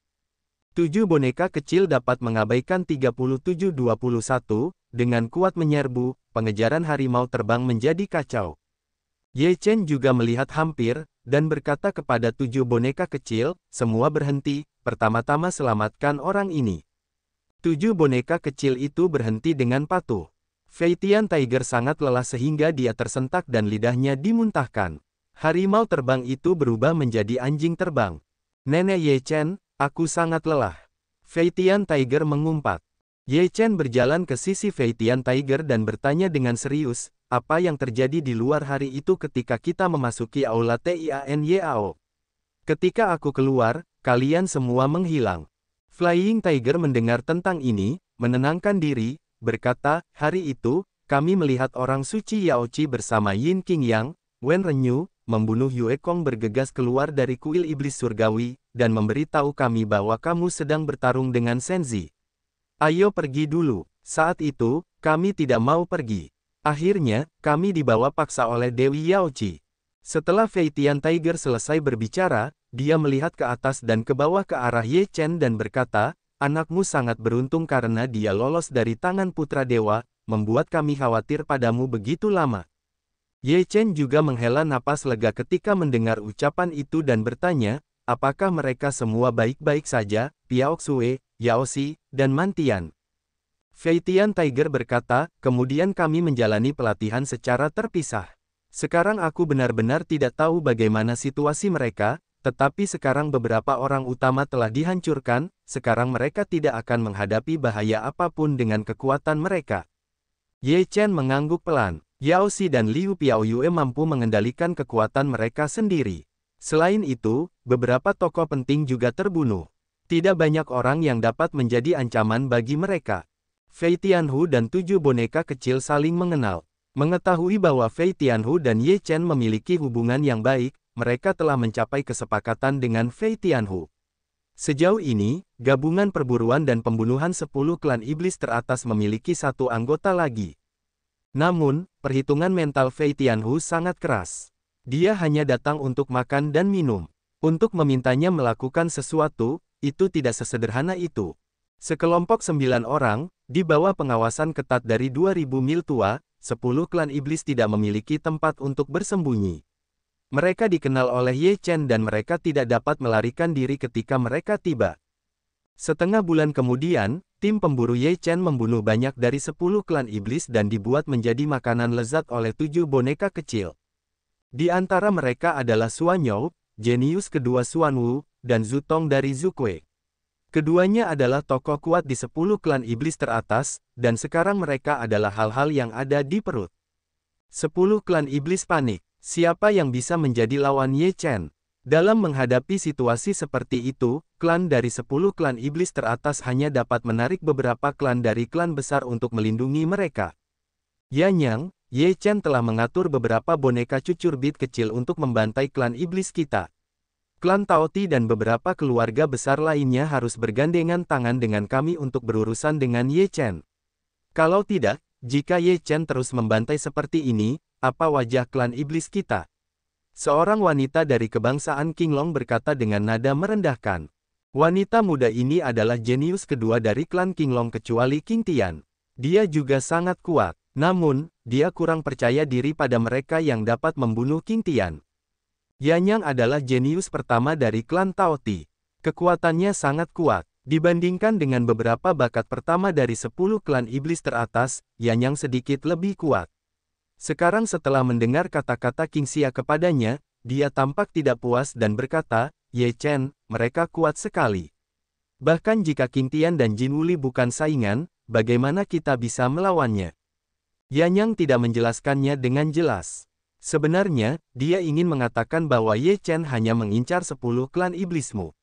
7 boneka kecil dapat mengabaikan 37-21, dengan kuat menyerbu, pengejaran harimau terbang menjadi kacau. Ye Chen juga melihat hampir, dan berkata kepada 7 boneka kecil, semua berhenti, pertama-tama selamatkan orang ini. 7 boneka kecil itu berhenti dengan patuh. Fei Tian Tiger sangat lelah sehingga dia tersentak dan lidahnya dimuntahkan. Harimau terbang itu berubah menjadi anjing terbang. Nenek Ye Chen, aku sangat lelah. Fei Tian Tiger mengumpat. Ye Chen berjalan ke sisi Fei Tian Tiger dan bertanya dengan serius, apa yang terjadi di luar hari itu ketika kita memasuki aula Tianyao? Ketika aku keluar, kalian semua menghilang. Flying Tiger mendengar tentang ini, menenangkan diri, berkata, hari itu, kami melihat orang suci Yaoqi bersama Yin Qingyang, Wen Renyu, membunuh Yue Kong bergegas keluar dari kuil iblis surgawi, dan memberitahu kami bahwa kamu sedang bertarung dengan Senzi. Ayo pergi dulu. Saat itu, kami tidak mau pergi. Akhirnya, kami dibawa paksa oleh Dewi Yaoqi. Setelah Fei Tian Tiger selesai berbicara, dia melihat ke atas dan ke bawah ke arah Ye Chen dan berkata, anakmu sangat beruntung karena dia lolos dari tangan putra dewa, membuat kami khawatir padamu begitu lama. Ye Chen juga menghela napas lega ketika mendengar ucapan itu dan bertanya, apakah mereka semua baik-baik saja, Piao Xue, Yao Xi, dan Mantian? Fei Tian Tiger berkata, kemudian kami menjalani pelatihan secara terpisah. Sekarang aku benar-benar tidak tahu bagaimana situasi mereka, tetapi sekarang beberapa orang utama telah dihancurkan, sekarang mereka tidak akan menghadapi bahaya apapun dengan kekuatan mereka. Ye Chen mengangguk pelan. Yao Xi dan Liu Piaoyue mampu mengendalikan kekuatan mereka sendiri. Selain itu, beberapa tokoh penting juga terbunuh. Tidak banyak orang yang dapat menjadi ancaman bagi mereka. Fei Tianhu dan 7 boneka kecil saling mengenal. Mengetahui bahwa Fei Tianhu dan Ye Chen memiliki hubungan yang baik, mereka telah mencapai kesepakatan dengan Fei Tianhu. Sejauh ini, gabungan perburuan dan pembunuhan 10 klan iblis teratas memiliki satu anggota lagi. Namun, perhitungan mental Fei Tianhu sangat keras. Dia hanya datang untuk makan dan minum. Untuk memintanya melakukan sesuatu, itu tidak sesederhana itu. Sekelompok 9 orang, di bawah pengawasan ketat dari 2000 mil tua, 10 klan iblis tidak memiliki tempat untuk bersembunyi. Mereka dikenal oleh Ye Chen dan mereka tidak dapat melarikan diri ketika mereka tiba. Setengah bulan kemudian, tim pemburu Ye Chen membunuh banyak dari 10 klan iblis dan dibuat menjadi makanan lezat oleh 7 boneka kecil. Di antara mereka adalah Suan You, jenius kedua Suan Wu, dan Zutong dari Zukue. Keduanya adalah tokoh kuat di 10 klan iblis teratas, dan sekarang mereka adalah hal-hal yang ada di perut. 10 klan iblis panik. Siapa yang bisa menjadi lawan Ye Chen? Dalam menghadapi situasi seperti itu, klan dari 10 klan iblis teratas hanya dapat menarik beberapa klan dari klan besar untuk melindungi mereka. Yanyang, Ye Chen telah mengatur beberapa boneka cucurbit kecil untuk membantai klan iblis kita. Klan Taoti dan beberapa keluarga besar lainnya harus bergandengan tangan dengan kami untuk berurusan dengan Ye Chen. Kalau tidak, jika Ye Chen terus membantai seperti ini, apa wajah klan iblis kita? Seorang wanita dari kebangsaan Qinglong berkata dengan nada merendahkan. Wanita muda ini adalah jenius kedua dari klan Qinglong kecuali Qing Tian. Dia juga sangat kuat. Namun, dia kurang percaya diri pada mereka yang dapat membunuh Qing Tian. Yanyang adalah jenius pertama dari klan Taoti. Kekuatannya sangat kuat. Dibandingkan dengan beberapa bakat pertama dari 10 klan iblis teratas, Yanyang sedikit lebih kuat. Sekarang setelah mendengar kata-kata King Xia kepadanya, dia tampak tidak puas dan berkata, Ye Chen, mereka kuat sekali. Bahkan jika Qing Tian dan Jin Wuli bukan saingan, bagaimana kita bisa melawannya? Yanyang tidak menjelaskannya dengan jelas. Sebenarnya, dia ingin mengatakan bahwa Ye Chen hanya mengincar 10 klan iblismu.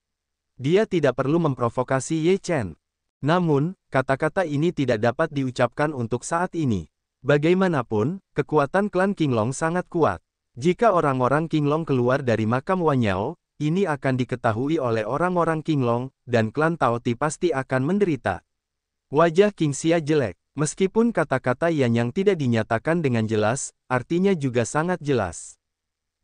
Dia tidak perlu memprovokasi Ye Chen. Namun, kata-kata ini tidak dapat diucapkan untuk saat ini. Bagaimanapun, kekuatan klan Qinglong sangat kuat. Jika orang-orang Qinglong keluar dari makam Wanyao, ini akan diketahui oleh orang-orang Qinglong, dan klan Taoti pasti akan menderita. Wajah King Xia jelek. Meskipun kata-kata Yanyang tidak dinyatakan dengan jelas, artinya juga sangat jelas.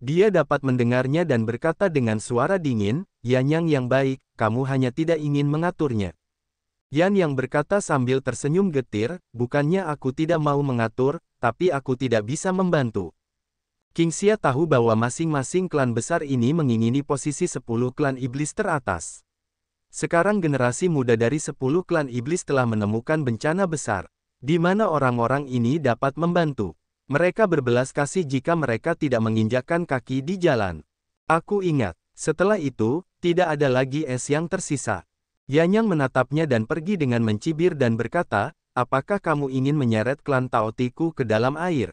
Dia dapat mendengarnya dan berkata dengan suara dingin, Yanyang yang baik, kamu hanya tidak ingin mengaturnya. Yan yang berkata sambil tersenyum getir, bukannya aku tidak mau mengatur, tapi aku tidak bisa membantu. King Xia tahu bahwa masing-masing klan besar ini mengingini posisi 10 klan iblis teratas. Sekarang generasi muda dari 10 klan iblis telah menemukan bencana besar, di mana orang-orang ini dapat membantu. Mereka berbelas kasih jika mereka tidak menginjakkan kaki di jalan. Aku ingat, setelah itu, tidak ada lagi es yang tersisa. Yanyang menatapnya dan pergi dengan mencibir dan berkata, apakah kamu ingin menyeret klan Taotiku ke dalam air?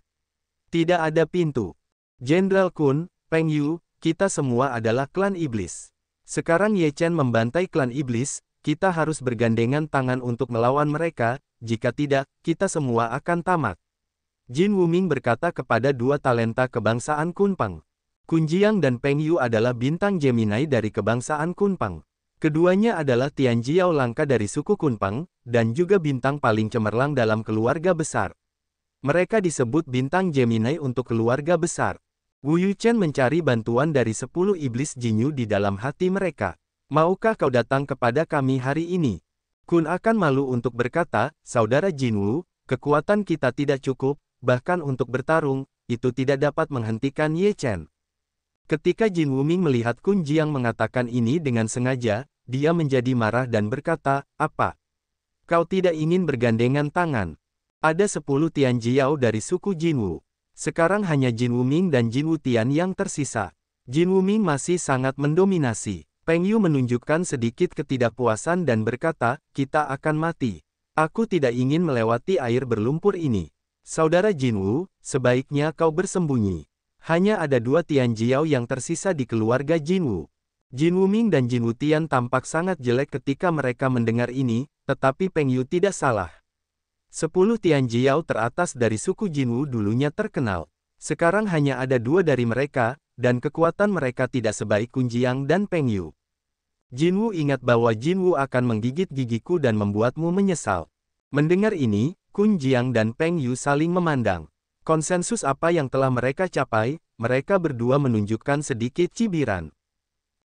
Tidak ada pintu. Jenderal Kun, Peng Yu, kita semua adalah klan iblis. Sekarang Ye Chen membantai klan iblis, kita harus bergandengan tangan untuk melawan mereka, jika tidak, kita semua akan tamat. Jin Wuming berkata kepada dua talenta kebangsaan Kunpeng. Kun Jiang dan Peng Yu adalah bintang Gemini dari kebangsaan Kunpeng. Keduanya adalah Tian Jiao langka dari suku Kunpeng, dan juga bintang paling cemerlang dalam keluarga besar. Mereka disebut bintang Gemini untuk keluarga besar. Wu Yuchen mencari bantuan dari 10 iblis Jinyu di dalam hati mereka. Maukah kau datang kepada kami hari ini? Kun akan malu untuk berkata, saudara Jinwu, kekuatan kita tidak cukup, bahkan untuk bertarung, itu tidak dapat menghentikan Ye Chen. Ketika Jin Wuming melihat Kun Jiang mengatakan ini dengan sengaja, dia menjadi marah dan berkata, apa? Kau tidak ingin bergandengan tangan? Ada 10 Tian Jiao dari suku Jinwu. Sekarang hanya Jin Wuming dan Jin Wutian yang tersisa. Jin Wuming masih sangat mendominasi. Peng Yu menunjukkan sedikit ketidakpuasan dan berkata, kita akan mati. Aku tidak ingin melewati air berlumpur ini. Saudara Jinwu, sebaiknya kau bersembunyi. Hanya ada 2 Tian Jiao yang tersisa di keluarga Jinwu. Jin Wuming dan Jin Wutian tampak sangat jelek ketika mereka mendengar ini, tetapi Peng Yu tidak salah. 10 Tian Jiao teratas dari suku Jinwu dulunya terkenal. Sekarang hanya ada 2 dari mereka, dan kekuatan mereka tidak sebaik Kun Jiang dan Peng Yu. Jinwu ingat bahwa Jinwu akan menggigit gigiku dan membuatmu menyesal. Mendengar ini, Kun Jiang dan Peng Yu saling memandang. Konsensus apa yang telah mereka capai, mereka berdua menunjukkan sedikit cibiran.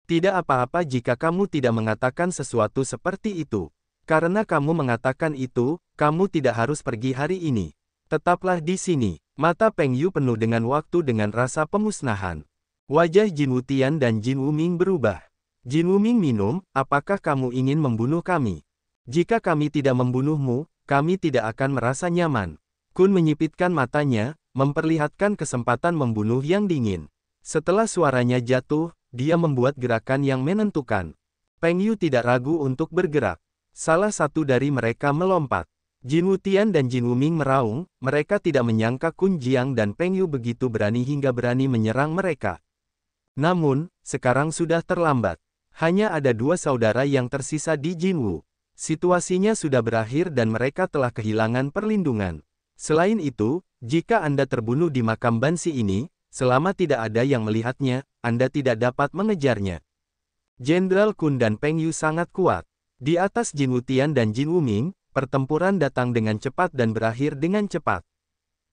Tidak apa-apa jika kamu tidak mengatakan sesuatu seperti itu. Karena kamu mengatakan itu, kamu tidak harus pergi hari ini. Tetaplah di sini. Mata Peng Yu penuh dengan waktu dengan rasa pemusnahan. Wajah Jin Wutian dan Jin Wuming berubah. Jin Wuming minum, apakah kamu ingin membunuh kami? Jika kami tidak membunuhmu, kami tidak akan merasa nyaman. Kun menyipitkan matanya, memperlihatkan kesempatan membunuh yang dingin. Setelah suaranya jatuh, dia membuat gerakan yang menentukan. Peng Yu tidak ragu untuk bergerak. Salah satu dari mereka melompat. Jin Wutian dan Jin Wuming meraung, mereka tidak menyangka Kun Jiang dan Peng Yu begitu berani hingga berani menyerang mereka. Namun, sekarang sudah terlambat. Hanya ada 2 saudara yang tersisa di Jinwu. Situasinya sudah berakhir dan mereka telah kehilangan perlindungan. Selain itu, jika Anda terbunuh di makam Bansi ini, selama tidak ada yang melihatnya, Anda tidak dapat mengejarnya. Jenderal Kun dan Peng Yu sangat kuat. Di atas Jin Wutian dan Jin Wuming, pertempuran datang dengan cepat dan berakhir dengan cepat.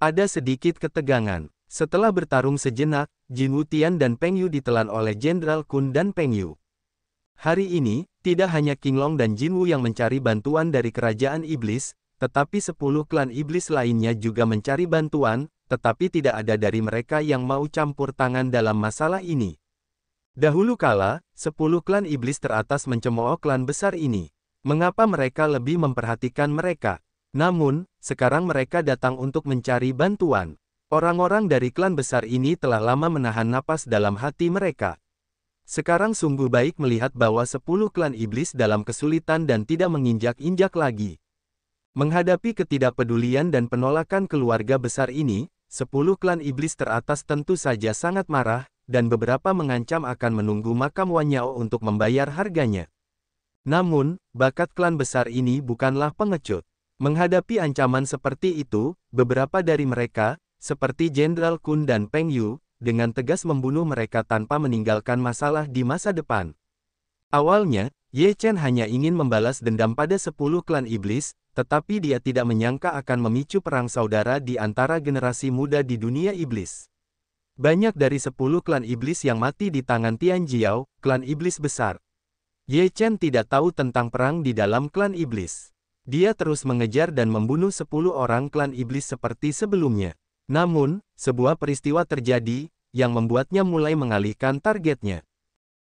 Ada sedikit ketegangan. Setelah bertarung sejenak, Jin Wutian dan Peng Yu ditelan oleh Jenderal Kun dan Peng Yu. Hari ini, tidak hanya King Long dan Jinwu yang mencari bantuan dari kerajaan iblis, tetapi 10 klan iblis lainnya juga mencari bantuan, tetapi tidak ada dari mereka yang mau campur tangan dalam masalah ini. Dahulu kala, 10 klan iblis teratas mencemooh klan besar ini. Mengapa mereka lebih memperhatikan mereka? Namun, sekarang mereka datang untuk mencari bantuan. Orang-orang dari klan besar ini telah lama menahan napas dalam hati mereka. Sekarang sungguh baik melihat bahwa 10 klan iblis dalam kesulitan dan tidak menginjak-injak lagi. Menghadapi ketidakpedulian dan penolakan keluarga besar ini, 10 klan iblis teratas tentu saja sangat marah, dan beberapa mengancam akan menunggu makam Wanyao untuk membayar harganya. Namun, bakat klan besar ini bukanlah pengecut. Menghadapi ancaman seperti itu, beberapa dari mereka, seperti Jenderal Kun dan Peng Yu, dengan tegas membunuh mereka tanpa meninggalkan masalah di masa depan. Awalnya, Ye Chen hanya ingin membalas dendam pada 10 klan iblis, tetapi dia tidak menyangka akan memicu perang saudara di antara generasi muda di dunia iblis. Banyak dari 10 klan iblis yang mati di tangan Tian Jiao, klan iblis besar. Ye Chen tidak tahu tentang perang di dalam klan iblis. Dia terus mengejar dan membunuh 10 orang klan iblis seperti sebelumnya. Namun, sebuah peristiwa terjadi, yang membuatnya mulai mengalihkan targetnya.